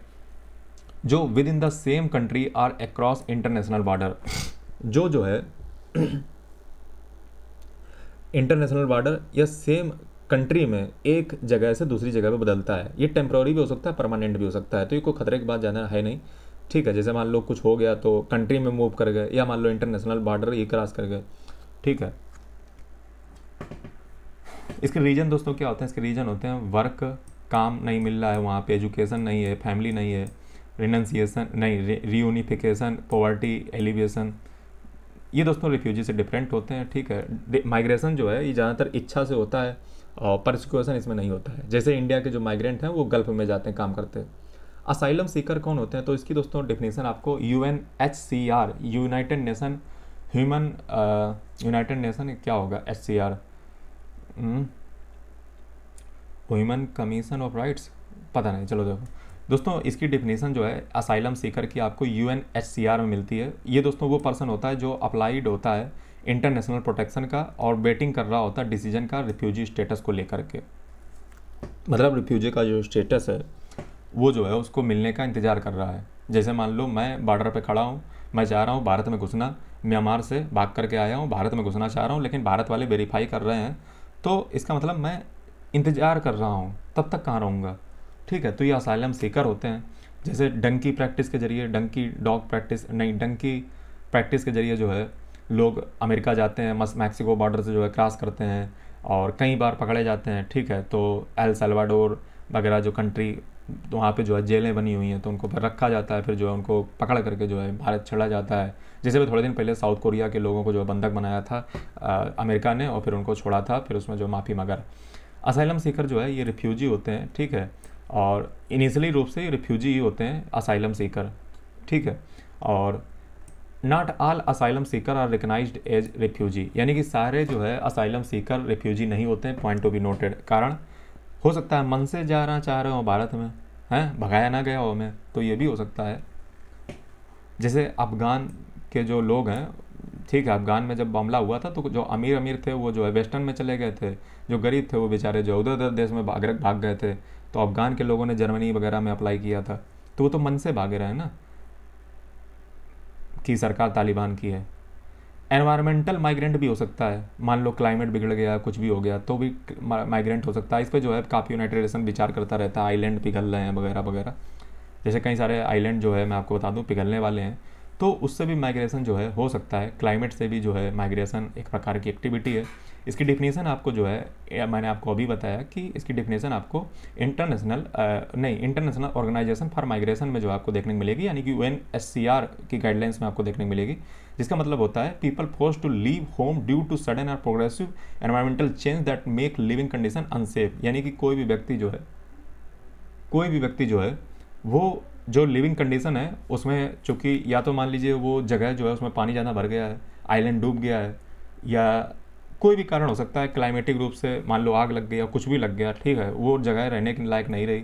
जो within the same country or across international border, जो है इंटरनेशनल बॉर्डर या सेम कंट्री में एक जगह से दूसरी जगह पे बदलता है। ये टेम्प्रोरी भी हो सकता है, परमानेंट भी हो सकता है, तो ये कोई खतरे की बात ज़्यादा है नहीं, ठीक है। जैसे मान लो कुछ हो गया तो कंट्री में मूव कर गए, या मान लो इंटरनेशनल बॉर्डर ये क्रॉस कर गए, ठीक है। इसके रीजन दोस्तों क्या होते हैं? इसके रीजन होते हैं वर्क, काम नहीं मिल रहा है वहाँ पे, एजुकेशन नहीं है, फैमिली नहीं है, रिनंसिएशन नहीं, रीयूनिफिकेशन, पॉवर्टी एलिवेशन, ये दोस्तों रिफ्यूजी से डिफरेंट होते हैं, ठीक है। माइग्रेशन जो है ये ज़्यादातर इच्छा से होता है और परसिक्यूशन इसमें नहीं होता है। जैसे इंडिया के जो माइग्रेंट हैं वो गल्फ में जाते हैं काम करते हैं। असाइलम सीकर कौन होते हैं? तो इसकी दोस्तों डेफिनेशन आपको UNHCR, यूनाइटेड नेशन क्या होगा HCR, human commission of rights, पता नहीं, चलो देखो, दोस्तों इसकी डेफिनेशन जो है असाइलम सीकर की आपको UNHCR में मिलती है। ये दोस्तों वो पर्सन होता है जो अप्लाइड होता है इंटरनेशनल प्रोटेक्शन का और वेटिंग कर रहा होता है डिसीजन का रिफ्यूजी स्टेटस को लेकर के। मतलब रिफ्यूजी का जो स्टेटस है वो जो है उसको मिलने का इंतज़ार कर रहा है। जैसे मान लो मैं बॉर्डर पे खड़ा हूँ, मैं चाह रहा हूँ भारत में घुसना, म्यांमार से भाग करके आया हूँ, भारत में घुसना चाह रहा हूँ, लेकिन भारत वाले वेरीफाई कर रहे हैं, तो इसका मतलब मैं इंतज़ार कर रहा हूँ, तब तक कहाँ रहूँगा। ठीक है, तो ये असाइलम सीकर होते हैं। जैसे डंकी प्रैक्टिस के जरिए, डंकी डॉग प्रैक्टिस नहीं, डंकी प्रैक्टिस के जरिए जो है लोग अमेरिका जाते हैं, मैक्सिको बॉर्डर से जो है क्रॉस करते हैं और कई बार पकड़े जाते हैं। ठीक है, तो एल सल्वाडोर वगैरह जो कंट्री, तो वहाँ पे जो है जेलें बनी हुई हैं, तो उनको फिर रखा जाता है, फिर जो है उनको पकड़ करके जो है भारत छोड़ा जाता है। जैसे भी थोड़े दिन पहले साउथ कोरिया के लोगों को जो है बंधक बनाया था अमेरिका ने, और फिर उनको छोड़ा था, फिर उसमें जो माफ़ी मगर असाइलम सीकर जो है ये रिफ्यूजी होते हैं। ठीक है, और इनिशियली रूप से ये रिफ्यूजी ही होते हैं असाइलम सीकर। ठीक है, और not all asylum seeker are recognized as refugee, यानी कि सारे जो है असाइलम सीकर रिफ्यूजी नहीं होते हैं। Point to be noted. कारण हो सकता है मन से जाना चाह रहे हो भारत में, हैं भगाया ना गया हो हमें, तो ये भी हो सकता है। जैसे अफ़गान के जो लोग हैं, ठीक है, अफ़गान में जब मामला हुआ था तो जो अमीर अमीर थे वो जो है वेस्टर्न में चले गए थे, जो गरीब थे वो बेचारे जो उधर उधर देश में भाग गए थे। तो अफ़गान के लोगों ने जर्मनी वगैरह में अप्लाई किया था, तो वो तो मन से भागे रहे ना कि सरकार तालिबान की है। एनवायरमेंटल माइग्रेंट भी हो सकता है, मान लो क्लाइमेट बिगड़ गया, कुछ भी हो गया, तो भी माइग्रेंट हो सकता है। इस पर जो है काफ़ी यूनाइटेड नेशन विचार करता रहता है, आइलैंड पिघल रहे हैं वगैरह वगैरह। जैसे कई सारे आइलैंड जो है मैं आपको बता दूं पिघलने वाले हैं, तो उससे भी माइग्रेशन जो है हो सकता है। क्लाइमेट से भी जो है माइग्रेशन एक प्रकार की एक्टिविटी है। इसकी डिफिनीसन आपको जो है मैंने आपको अभी बताया कि इसकी डिफिनीसन आपको इंटरनेशनल ऑर्गेनाइजेशन फॉर माइग्रेशन में जो आपको देखने को मिलेगी, यानी कि UNHCR की गाइडलाइंस में आपको देखने को मिलेगी, जिसका मतलब होता है people forced to leave home due to sudden और progressive environmental change that make living condition unsafe. यानी कि कोई भी व्यक्ति जो है वो जो लिविंग कंडीशन है उसमें, चूँकि या तो मान लीजिए वो जगह जो है उसमें पानी ज़्यादा भर गया है, आइलैंड डूब गया है, या कोई भी कारण हो सकता है, क्लाइमेटिक रूप से मान लो आग लग गई या कुछ भी लग गया, ठीक है, वो जगह रहने के लायक नहीं रही,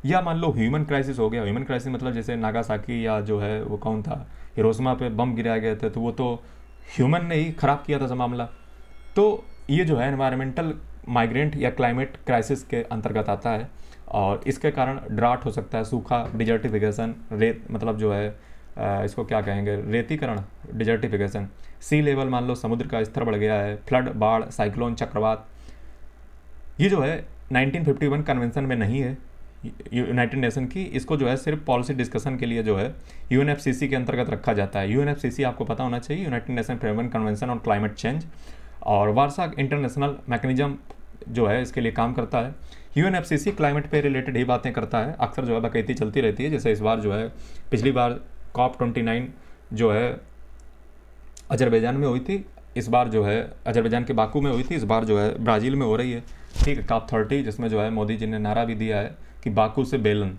या मान लो ह्यूमन क्राइसिस हो गया। ह्यूमन क्राइसिस मतलब जैसे नागासाकी या जो है वो कौन था, हिरोशिमा पे बम गिराए गए थे, तो वो तो ह्यूमन ने ही ख़राब किया था सब मामला। तो ये जो है एनवायरमेंटल माइग्रेंट या क्लाइमेट क्राइसिस के अंतर्गत आता है, और इसके कारण ड्राट हो सकता है, सूखा, डिजर्टिफिकेशन, रेत मतलब जो है इसको क्या कहेंगे, रेतीकरण, डिजर्टिफिकेशन, सी लेवल मान लो समुद्र का स्तर बढ़ गया है, फ्लड, बाढ़, साइक्लोन, चक्रवात। ये जो है 1951 कन्वेंशन में नहीं है यूनाइटेड नेशन की, इसको जो है सिर्फ पॉलिसी डिस्कशन के लिए जो है UNFCCC के अंतर्गत रखा जाता है। UNFCCC आपको पता होना चाहिए, United nation framework convention on climate change, और वार्सा इंटरनेशनल मैकेनिज्म जो है इसके लिए काम करता है। UNFCCC क्लाइमेट पे रिलेटेड ही बातें करता है, अक्सर जो है बाकायदगी चलती रहती है। जैसे इस बार जो है, पिछली बार COP29 जो है अजरबैजान में हुई थी, इस बार जो है अजरबैजान के बाकू में हुई थी, इस बार जो है ब्राज़ील में हो रही है। ठीक है, COP30, जिसमें जो है मोदी जी ने नारा भी दिया है कि बाकू से बेलन,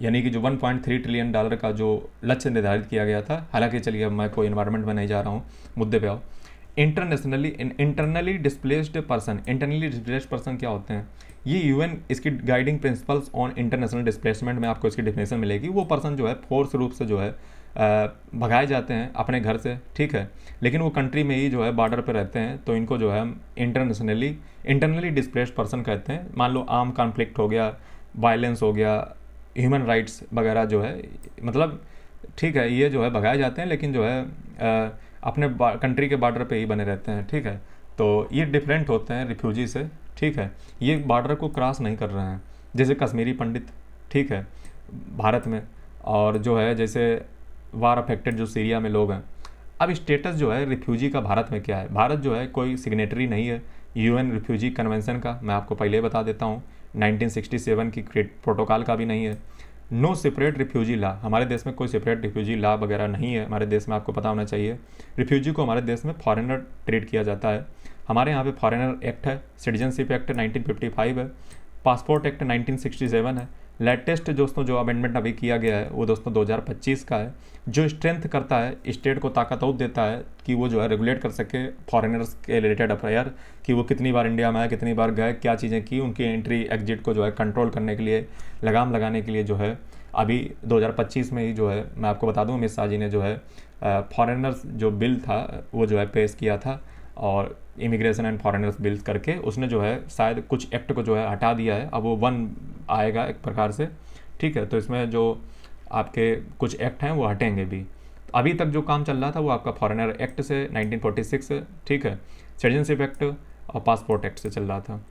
यानी कि जो $1.3 ट्रिलियन का जो लक्ष्य निर्धारित किया गया था। हालांकि चलिए अब मैं कोई इन्वायरमेंट में नहीं जा रहा हूँ, मुद्दे पे आओ। इंटरनली डिस्प्लेस्ड पर्सन क्या होते हैं, ये UN इसकी guiding principles on international displacement में आपको इसकी डेफिनेशन मिलेगी। वो पर्सन जो है फोर्स रूप से जो है भगाए जाते हैं अपने घर से, ठीक है, लेकिन वो कंट्री में ही जो है बॉर्डर पे रहते हैं, तो इनको जो है हम इंटरनली डिस्प्लेस्ड पर्सन कहते हैं। मान लो आर्म कॉन्फ्लिक्ट हो गया, वायलेंस हो गया, ह्यूमन राइट्स वगैरह जो है, मतलब ठीक है, ये जो है भगाए जाते हैं, लेकिन जो है अपने कंट्री के बॉर्डर पे ही बने रहते हैं। ठीक है, तो ये डिफरेंट होते हैं रिफ्यूजी से। ठीक है, ये बॉर्डर को क्रॉस नहीं कर रहे हैं, जैसे कश्मीरी पंडित, ठीक है, भारत में, और जो है जैसे वार अफेक्टेड जो सीरिया में लोग हैं। अब स्टेटस जो है रिफ्यूजी का भारत में क्या है, भारत जो है कोई सिग्नेटरी नहीं है UN रिफ्यूजी कन्वेंशन का, मैं आपको पहले बता देता हूँ, 1967 की प्रोटोकॉल का भी नहीं है। नो सेपरेट रिफ्यूजी लॉ, हमारे देश में कोई सेपरेट रिफ्यूजी लॉ वगैरह नहीं है हमारे देश में, आपको पता होना चाहिए। रिफ्यूजी को हमारे देश में फॉरेनर ट्रीट किया जाता है। हमारे यहाँ पे फॉरेनर एक्ट है, सिटीजनशिप एक्ट 1955 है, पासपोर्ट एक्ट 1967 है, लेटेस्ट दोस्तों जो अमेंडमेंट अभी किया गया है वो दोस्तों 2025 का है, जो स्ट्रेंथ करता है, स्टेट को ताकत और देता है कि वो जो है रेगुलेट कर सके फॉरेनर्स के रिलेटेड अफेयर, कि वो कितनी बार इंडिया में आए, कितनी बार गए, क्या चीज़ें की, उनकी एंट्री एग्जिट को जो है कंट्रोल करने के लिए, लगाम लगाने के लिए जो है अभी 2025 में ही जो है, मैं आपको बता दूं, अमित शाह जी ने जो है फॉरेनर्स जो बिल था वो जो है पेश किया था, और इमिग्रेशन एंड फॉरेनर्स बिल्स करके उसने जो है शायद कुछ एक्ट को जो है हटा दिया है, अब वो वन आएगा एक प्रकार से, ठीक है। तो इसमें जो आपके कुछ एक्ट हैं वो हटेंगे भी। अभी तक जो काम चल रहा था वो आपका फॉरेनर एक्ट से 1946, ठीक है, सिटीजनशिप एक्ट और पासपोर्ट एक्ट से चल रहा था,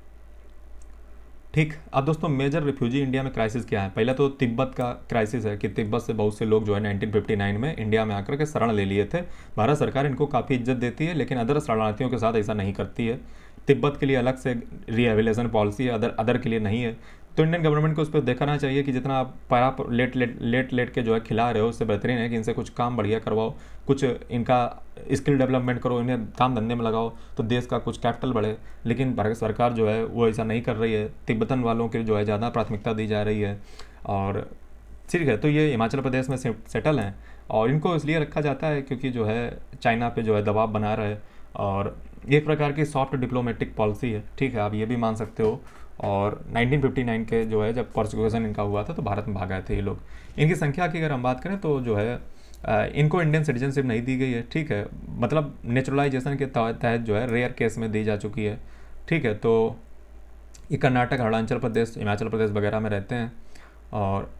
ठीक। अब दोस्तों मेजर रिफ्यूजी इंडिया में क्राइसिस क्या है? पहला तो तिब्बत का क्राइसिस है कि तिब्बत से बहुत से लोग जो है 1959 में इंडिया में आकर के शरण ले लिए थे। भारत सरकार इनको काफ़ी इज्जत देती है, लेकिन अदर शरणार्थियों के साथ ऐसा नहीं करती है। तिब्बत के लिए अलग से रिहेबिलिटेशन पॉलिसी है, अदर के लिए नहीं है। तो इंडियन गवर्नमेंट को उस पर देखना चाहिए कि जितना आप पैरा लेट के जो है खिला रहे हो, उससे बेहतरीन है कि इनसे कुछ काम बढ़िया करवाओ, कुछ इनका स्किल डेवलपमेंट करो, इन्हें काम धंधे में लगाओ, तो देश का कुछ कैपिटल बढ़े। लेकिन भारत सरकार जो है वो ऐसा नहीं कर रही है, तिब्बतन वालों के जो है ज़्यादा प्राथमिकता दी जा रही है। और ठीक है, तो ये हिमाचल प्रदेश में सेटल हैं, और इनको इसलिए रखा जाता है क्योंकि जो है चाइना पे जो है दबाव बना रहे, और एक प्रकार की सॉफ्ट डिप्लोमेटिक पॉलिसी है, ठीक है, आप ये भी मान सकते हो। और 1959 के जो है जब परसिक्यूशन इनका हुआ था तो भारत में भाग आए थे ये लोग। इनकी संख्या की अगर हम बात करें तो जो है इनको इंडियन सिटीजनशिप नहीं दी गई है, ठीक है, मतलब नेचुरलाइजेशन के तहत जो है रेयर केस में दी जा चुकी है, ठीक है। तो ये कर्नाटक, अरुणाचल प्रदेश, हिमाचल प्रदेश वगैरह में रहते हैं, और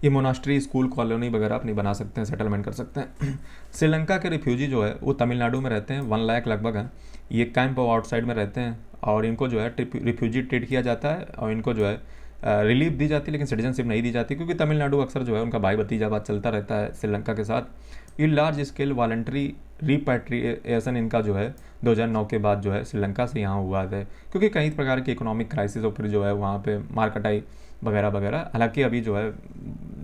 ये मोनास्ट्री, स्कूल, कॉलोनी वगैरह अपनी बना सकते हैं, सेटलमेंट कर सकते हैं। श्रीलंका के रिफ्यूजी जो है वो तमिलनाडु में रहते हैं, 1 लाख लगभग हैं। ये कैंप और आउटसाइड में रहते हैं, और इनको जो है रिफ्यूजी ट्रीट किया जाता है, और इनको जो है रिलीफ दी जाती है, लेकिन सिटीजनशिप नहीं दी जाती, क्योंकि तमिलनाडु अक्सर जो है उनका भाई भतीजावाद चलता रहता है श्रीलंका के साथ। ये लार्ज स्केल वॉलंटरी रिपैट्रिएशन इनका जो है 2009 के बाद जो है श्रीलंका से यहाँ हुआ है, क्योंकि कई प्रकार की इकोनॉमिक क्राइसिस और फिर जो है वहाँ पे मारकटाई वगैरह वगैरह, हालांकि अभी जो है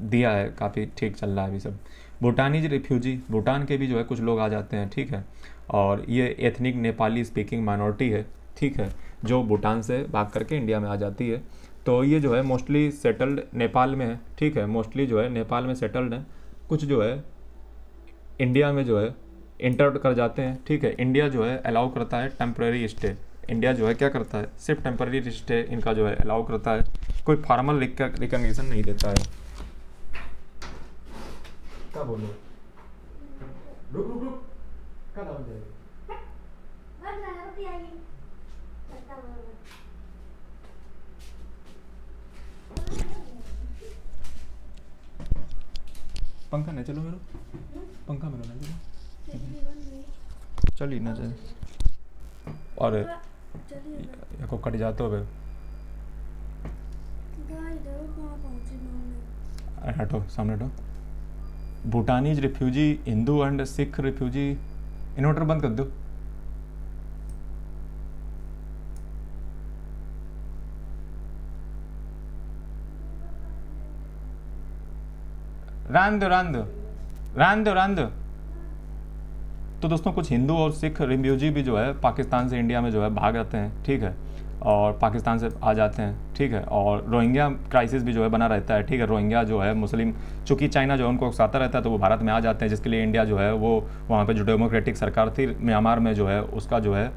दिया है, काफ़ी ठीक चल रहा है अभी सब। भूटानीज रिफ्यूजी, भूटान के भी जो है कुछ लोग आ जाते हैं, ठीक है, और ये एथनिक नेपाली स्पीकिंग माइनॉरिटी है, ठीक है, जो भूटान से भाग करके इंडिया में आ जाती है। तो ये जो है मोस्टली सेटल्ड नेपाल में है, ठीक है, मोस्टली जो है नेपाल में सेटल्ड है, कुछ जो है इंडिया में जो है इंटर कर जाते हैं, ठीक है। इंडिया जो है अलाउ करता है टेम्परेरी स्टे, इंडिया जो है क्या करता है, सिर्फ टेम्परेरी स्टे इनका जो है अलाउ करता है, कोई फॉर्मल रिकॉग्निशन नहीं देता है। क्या बोलो, रुक रुक रुक, क्या दाम जाएगा? पंखा नहीं चलो मेरे, पंखा मेरे नहीं चलो, चल ही ना जाए, और को कट जाते हो, हटो सामने हटो। भूटानीज refugee, Hindu and Sikh refugee, inverter बंद कर दो। रान दो। तो दोस्तों कुछ हिंदू और सिख रिफ्यूजी भी जो है पाकिस्तान से इंडिया में जो है भाग आते हैं, ठीक है, और पाकिस्तान से आ जाते हैं, ठीक है। और रोहिंग्या क्राइसिस भी जो है बना रहता है, ठीक है। रोहिंग्या जो है मुस्लिम, चूँकि चाइना जो है उनको उकसाता रहता है, तो वो भारत में आ जाते हैं, जिसके लिए इंडिया जो है वो वहाँ पे जो डेमोक्रेटिक सरकार थी म्यांमार में जो है उसका जो है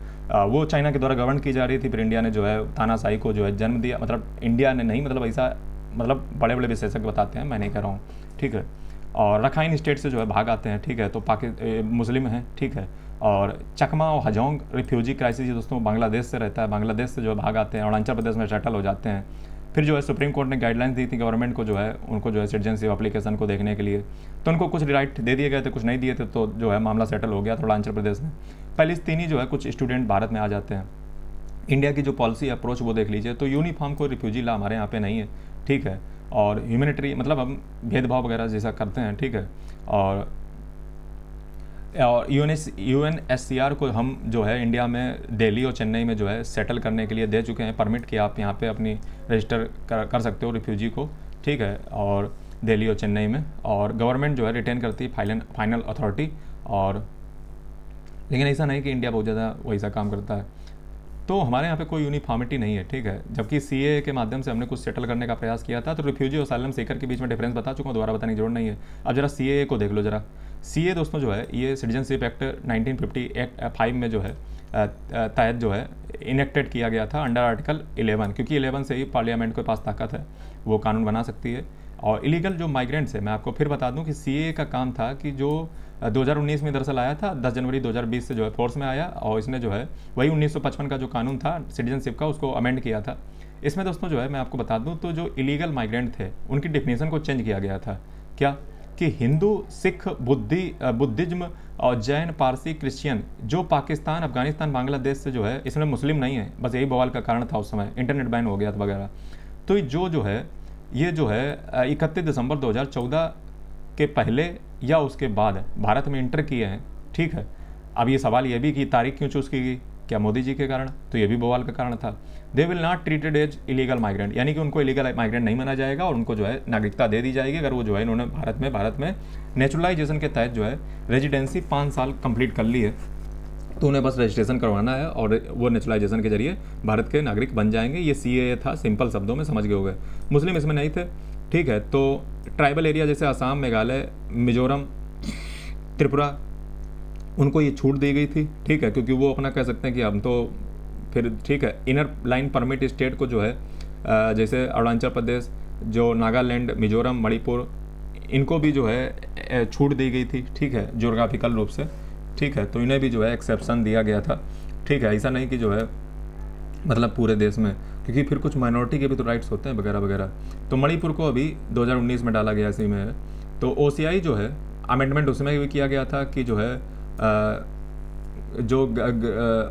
वो चाइना के द्वारा गवर्न की जा रही थी। फिर इंडिया ने जो है तानाशाही को जो है जन्म दिया, मतलब इंडिया ने नहीं, मतलब ऐसा, मतलब बड़े बड़े विशेषज्ञ बताते हैं, मैं नहीं कह रहा हूँ, ठीक है। और रखाइन स्टेट से जो है भाग आते हैं, ठीक है, तो मुस्लिम हैं, ठीक है। और चकमा और हजोंग रिफ्यूजी क्राइसिस दोस्तों बांग्लादेश से रहता है, बांग्लादेश से जो है भाग आते हैं, अरुणाचल प्रदेश में सेटल हो जाते हैं। फिर जो है सुप्रीम कोर्ट ने गाइडलाइंस दी थी गवर्नमेंट को जो है, उनको जो है सिटीजनशिप एप्लीकेशन को देखने के लिए, तो उनको कुछ राइट दे दिए गए थे, कुछ नहीं दिए थे, तो जो है मामला सेटल हो गया था अरुणाचल प्रदेश में। पैलेस्तीनी जो है कुछ स्टूडेंट भारत में आ जाते हैं। इंडिया की जो पॉलिसी अप्रोच वो देख लीजिए, तो यूनिफॉर्म कोई रिफ्यूजी ला हमारे यहाँ पे नहीं है, ठीक है। और ह्यूमैनिटरी, मतलब हम भेदभाव वगैरह जैसा करते हैं, ठीक है। और UNHCR को हम जो है इंडिया में दिल्ली और चेन्नई में जो है सेटल करने के लिए दे चुके हैं परमिट कि आप यहाँ पे अपनी रजिस्टर कर सकते हो रिफ्यूजी को, ठीक है, और दिल्ली और चेन्नई में। और गवर्नमेंट जो है रिटेन करती है फाइनल अथॉरिटी, और लेकिन ऐसा नहीं कि इंडिया बहुत ज़्यादा वैसा काम करता है। तो हमारे यहाँ पे कोई यूनिफॉर्मिटी नहीं है, ठीक है। जबकि सीए के माध्यम से हमने कुछ सेटल करने का प्रयास किया था। तो रिफ्यूजी और असाइलम सीकर के बीच में डिफरेंस बता चुका हूँ, दोबारा बताने की जरूरत नहीं है। अब जरा सीए को देख लो जरा। सीए दोस्तों जो है ये सिटीजनशिप एक्ट 1955 में जो है तहत जो है इनेक्टेड किया गया था अंडर आर्टिकल 11, क्योंकि 11 से ही पार्लियामेंट के पास ताकत है, वो कानून बना सकती है। और इलीगल जो माइग्रेंट्स है, मैं आपको फिर बता दूं कि सीए का काम था कि जो 2019 में दरअसल आया था, 10 जनवरी 2020 से जो है फोर्स में आया, और इसने जो है वही 1955 का जो कानून था सिटीजनशिप का, उसको अमेंड किया था। इसमें दोस्तों जो है मैं आपको बता दूं तो जो इलीगल माइग्रेंट थे उनकी डिफिनेशन को चेंज किया गया था। क्या कि हिंदू, सिख, बुद्धिज्म और जैन, पारसी, क्रिश्चियन जो पाकिस्तान, अफगानिस्तान, बांग्लादेश से जो है, इसमें मुस्लिम नहीं है, बस यही बवाल का कारण था उस समय, इंटरनेट बैन हो गया था वगैरह। तो जो है ये जो है 31 दिसंबर 2014 के पहले या उसके बाद भारत में इंटर किए हैं, ठीक है। अब ये सवाल ये भी कि तारीख क्यों चूज़ की गई, क्या मोदी जी के कारण? तो ये भी बवाल का कारण था। They will not treated as illegal migrant, यानी कि उनको इलीगल माइग्रेंट नहीं माना जाएगा और उनको जो है नागरिकता दे दी जाएगी अगर वो जो है इन्होंने भारत में नेचुरलाइजेशन के तहत जो है रेजिडेंसी 5 साल कंप्लीट कर ली है, तो उन्हें बस रजिस्ट्रेशन करवाना है और वो नेचुरलाइजेशन के जरिए भारत के नागरिक बन जाएंगे। ये सीएए था, सिंपल शब्दों में समझ गए हो गए। मुस्लिम इसमें नहीं थे, ठीक है। तो ट्राइबल एरिया जैसे आसाम, मेघालय, मिजोरम, त्रिपुरा, उनको ये छूट दी गई थी, ठीक है, क्योंकि वो अपना कह सकते हैं कि हम तो फिर ठीक है इनर लाइन परमिट स्टेट को जो है जैसे अरुणाचल प्रदेश, जो नागालैंड, मिजोरम, मणिपुर, इनको भी जो है छूट दी गई थी, ठीक है, ज्योग्राफिकल रूप से, ठीक है। तो इन्हें भी जो है एक्सेप्शन दिया गया था, ठीक है। ऐसा नहीं कि जो है मतलब पूरे देश में, क्योंकि फिर कुछ माइनॉरिटी के भी तो राइट्स होते हैं वगैरह वगैरह। तो मणिपुर को अभी 2019 में डाला गया, इसी में है। तो ओसीआई जो है अमेंडमेंट उसमें भी किया गया था कि जो है जो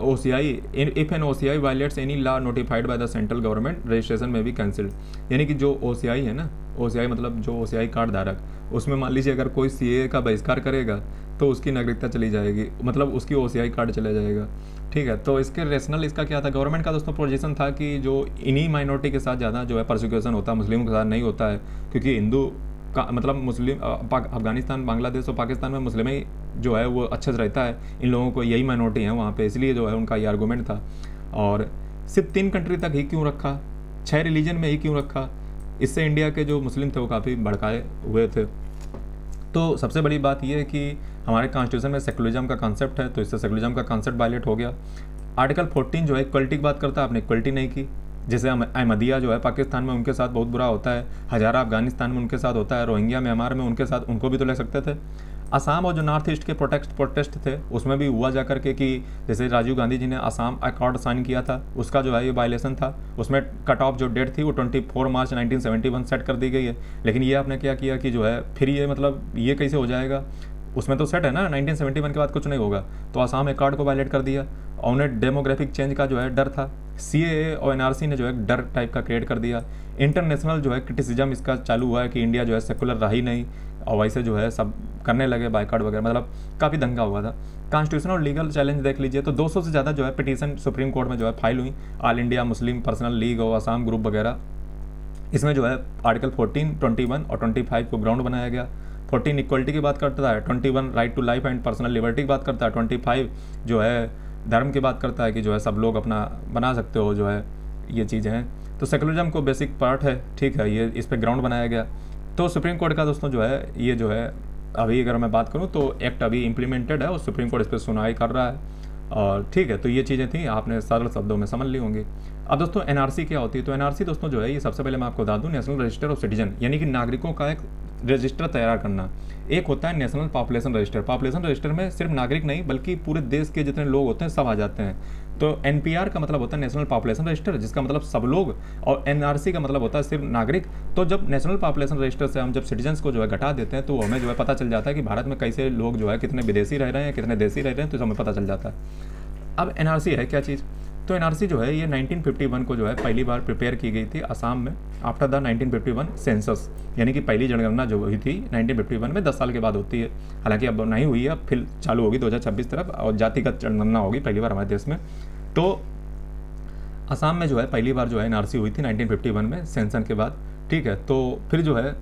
OCI, if an OCI violates any law notified by the central government, registration में भी कैंसिल्ड। यानी कि जो ओसीआई है ना, ओसीआई मतलब जो ओसीआई कार्ड धारक, उसमें मान लीजिए अगर कोई सीए का बहिष्कार करेगा तो उसकी नागरिकता चली जाएगी, मतलब उसकी ओसीआई कार्ड चला जाएगा, ठीक है। तो इसके रेशनल इसका क्या था, गवर्नमेंट का दोस्तों पोजीशन था कि जो इन्हीं माइनॉरिटी के साथ ज़्यादा जो है प्रोसिक्यूशन होता है, मुस्लिमों के साथ नहीं होता है, क्योंकि हिंदू का मतलब मुस्लिम अफगानिस्तान, बांग्लादेश और पाकिस्तान में मुस्लिम ही जो है वो अच्छे से रहता है, इन लोगों को यही माइनॉरिटी है वहाँ पे, इसलिए जो है उनका ये आर्गूमेंट था। और सिर्फ 3 कंट्री तक ही क्यों रखा, 6 रिलीजन में ही क्यों रखा, इससे इंडिया के जो मुस्लिम थे वो काफ़ी भड़काए हुए थे। तो सबसे बड़ी बात यह है कि हमारे कॉन्स्टिट्यूशन में सेकुलरिज्म का कॉन्सेप्ट है, तो इससे सेकुलरिज्म का कॉन्सेप्ट वायलेट हो गया। आर्टिकल 14 जो है इक्वलिटी की बात करता है, आपने इक्वलिटी नहीं की। जैसे अहमदिया जो है पाकिस्तान में उनके साथ बहुत बुरा होता है, हजारा अफगानिस्तान में उनके साथ होता है, रोहिंग्या म्यांमार में उनके साथ, उनको भी तो ले सकते थे। असम और जो नॉर्थ ईस्ट के प्रोटेस्ट थे उसमें भी हुआ जाकर के कि जैसे राजीव गांधी जी ने असम अकॉर्ड साइन किया था, उसका जो है ये वायलेशन था। उसमें कट ऑफ जो डेट थी वो 24 मार्च 1971 सेट कर दी गई है। लेकिन ये आपने क्या किया कि जो है फिर ये मतलब ये कैसे हो जाएगा, उसमें तो सेट है ना 1971 के बाद कुछ नहीं होगा, तो असम अकॉर्ड को वायलेट कर दिया। और उन्हें डेमोग्राफिक चेंज का जो है डर था, सीएए और एनआरसी ने जो है डर टाइप का क्रिएट कर दिया। इंटरनेशनल जो है क्रिटिसिज्म इसका चालू हुआ है कि इंडिया जो है सेकुलर रहा ही नहीं, और वैसे जो है सब करने लगे बाइकआउट वगैरह, मतलब काफ़ी दंगा हुआ था। कॉन्स्टिट्यूशन और लीगल चैलेंज देख लीजिए तो 200 से ज़्यादा जो है पिटीशन सुप्रीम कोर्ट में जो है फाइल हुई, all India Muslim personal league और आसाम ग्रुप वगैरह। इसमें जो है आर्टिकल 14, 21 और 25 को ग्राउंड बनाया गया। 14 इक्वलिटी की बात करता है, 21 right to life and personal liberty की बात करता है, 25 जो है धर्म की बात करता है कि जो है सब लोग अपना बना सकते हो, जो है ये चीज़ें हैं। तो सेकुलरिज्म को बेसिक पार्ट है, ठीक है, ये इस पर ग्राउंड बनाया गया। तो सुप्रीम कोर्ट का दोस्तों जो है ये जो है अभी अगर मैं बात करूँ तो एक्ट अभी इम्प्लीमेंटेड है और सुप्रीम कोर्ट इस पर सुनवाई कर रहा है, और ठीक है। तो ये चीज़ें थी, आपने सरल शब्दों में समझ ली होंगी। अब दोस्तों एनआरसी क्या होती है, तो एनआरसी दोस्तों जो है ये सबसे पहले मैं आपको बता दूँ, नेशनल रजिस्टर ऑफ सिटीजन, यानी कि नागरिकों का एक रजिस्टर तैयार करना। एक होता है national population register, population register में सिर्फ नागरिक नहीं बल्कि पूरे देश के जितने लोग होते हैं सब आ जाते हैं। तो एनपीआर का मतलब होता है नेशनल पॉपुलेशन रजिस्टर, जिसका मतलब सब लोग, और एनआरसी का मतलब होता है सिर्फ नागरिक। तो जब नेशनल पॉपुलेशन रजिस्टर से हम जब सिटीजन्स को जो है घटा देते हैं तो हमें जो है पता चल जाता है कि भारत में कैसे लोग जो है कितने विदेशी रह रहे हैं, कितने देशी रह रहे हैं, तो हमें पता चल जाता है। अब एनआरसी है क्या चीज़, तो एनआरसी जो है ये 1951 को जो है पहली बार प्रिपेयर की गई थी असम में, आफ्टर द 1951 सेंसस, यानी कि पहली जनगणना जो हुई थी 1951 में 10 साल के बाद होती है। हालांकि अब नहीं हुई है, अब फिर चालू होगी 2026 तरफ, और जातिगत जनगणना होगी पहली बार हमारे देश में। तो असम में जो है पहली बार जो है एनआरसी हुई थी 1951 में सेंसन के बाद, ठीक है। तो फिर जो है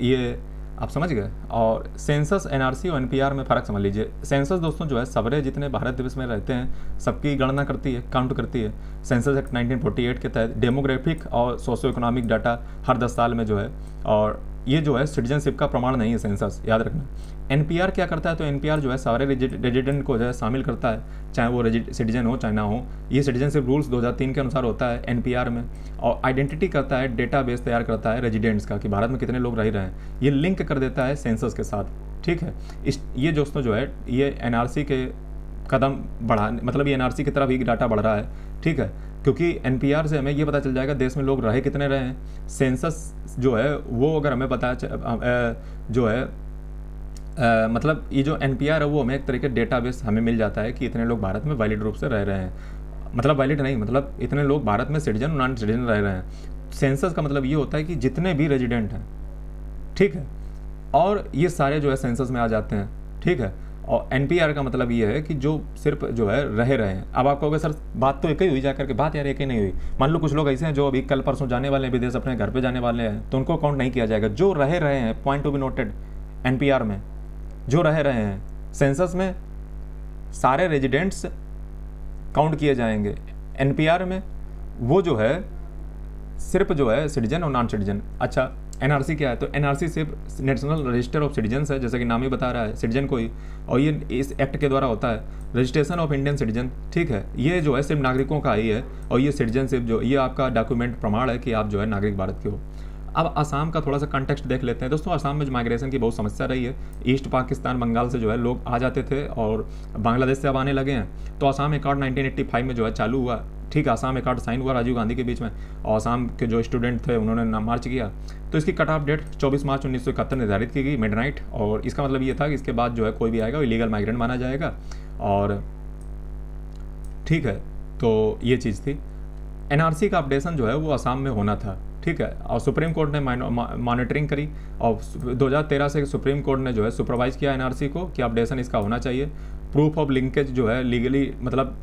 ये आप समझ गए। और सेंसस, एनआरसी और एनपीआर में फ़र्क समझ लीजिए। सेंसस दोस्तों जो है सवरे जितने भारत देश में रहते हैं सबकी गणना करती है, काउंट करती है। सेंसस एक्ट 1948 के तहत डेमोग्राफिक और सोशो इकोनॉमिक डाटा हर 10 साल में जो है, और ये जो है सिटीजनशिप का प्रमाण नहीं है सेंसस, याद रखना। एनपीआर क्या करता है, तो एनपीआर जो है सारे रेजिडेंट को जो है शामिल करता है, चाहे वो सिटीजन हो चाहे ना हो। ये सिटीजनशिप रूल्स 2003 के अनुसार होता है एनपीआर में। और आइडेंटिटी करता है, डेटाबेस तैयार करता है रेजिडेंट्स का कि भारत में कितने लोग रह रहे हैं, ये लिंक कर देता है सेंसस के साथ, ठीक है। ये दोस्तों जो है ये एनआरसी के कदम बढ़ाने, मतलब ये एनआरसी की तरफ ही डाटा बढ़ रहा है, ठीक है। क्योंकि एनपीआर से हमें ये पता चल जाएगा देश में लोग रहे कितने रहे हैं। सेंसस जो है वो अगर हमें पता जो है मतलब ये जो एनपीआर है वो हमें एक तरीके डेटाबेस हमें मिल जाता है कि इतने लोग भारत में वैलिड रूप से रह रहे हैं, मतलब वैलिड नहीं, मतलब इतने लोग भारत में सिटीजन नॉन सिटीजन रह रहे हैं। सेंसस का मतलब ये होता है कि जितने भी रेजिडेंट हैं, ठीक है, और ये सारे जो है सेंसस में आ जाते हैं, ठीक है। और एनपीआर का मतलब ये है कि जो सिर्फ जो है रहे हैं। अब आप कहोगे सर बात तो एक ही हुई जा करके, बात यार एक ही नहीं हुई। मान लो कुछ लोग ऐसे हैं जो अभी कल परसों जाने वाले हैं विदेश, अपने घर पे जाने वाले हैं, तो उनको काउंट नहीं किया जाएगा। जो रहे हैं, point to be noted, NPR में जो रहे हैं, सेंसस में सारे रेजिडेंट्स काउंट किए जाएंगे। एनपीआर में वो जो है सिर्फ जो है सिटीजन और नॉन सिटीजन। अच्छा, एनआरसी क्या है, तो एनआरसी सिर्फ नेशनल रजिस्टर ऑफ सिटीजन्स है, जैसा कि नाम ही बता रहा है, सिटीजन को ही, और ये इस एक्ट के द्वारा होता है, रजिस्ट्रेशन ऑफ इंडियन सिटीजन, ठीक है। ये जो है सिर्फ नागरिकों का ही है, और ये सिटीजनशिप जो ये आपका डॉक्यूमेंट प्रमाण है कि आप जो है नागरिक भारत के हो। अब असम का थोड़ा सा कंटेक्स्ट देख लेते हैं दोस्तों। असम में माइग्रेशन की बहुत समस्या रही है। ईस्ट पाकिस्तान, बंगाल से जो है लोग आ जाते थे और बांग्लादेश से अब आने लगे हैं। तो असम अकॉर्ड 1985 में जो है चालू हुआ, ठीक है। असम अकॉर्ड साइन हुआ राजीव गांधी के बीच में, और असम के जो स्टूडेंट थे उन्होंने मार्च किया। तो इसकी कट ऑफ डेट 24 मार्च 1971 निर्धारित की गई, मिडनाइट। और इसका मतलब ये था कि इसके बाद जो है कोई भी आएगा इलीगल माइग्रेंट माना जाएगा, और ठीक है। तो ये चीज़ थी। एनआरसी का अपडेशन जो है वो असम में होना था, ठीक है। और सुप्रीम कोर्ट ने मॉनिटरिंग करी, और 2013 से सुप्रीम कोर्ट ने जो है सुपरवाइज किया एनआरसी को कि अपडेशन इसका होना चाहिए। प्रूफ ऑफ लिंकेज जो है लीगली, मतलब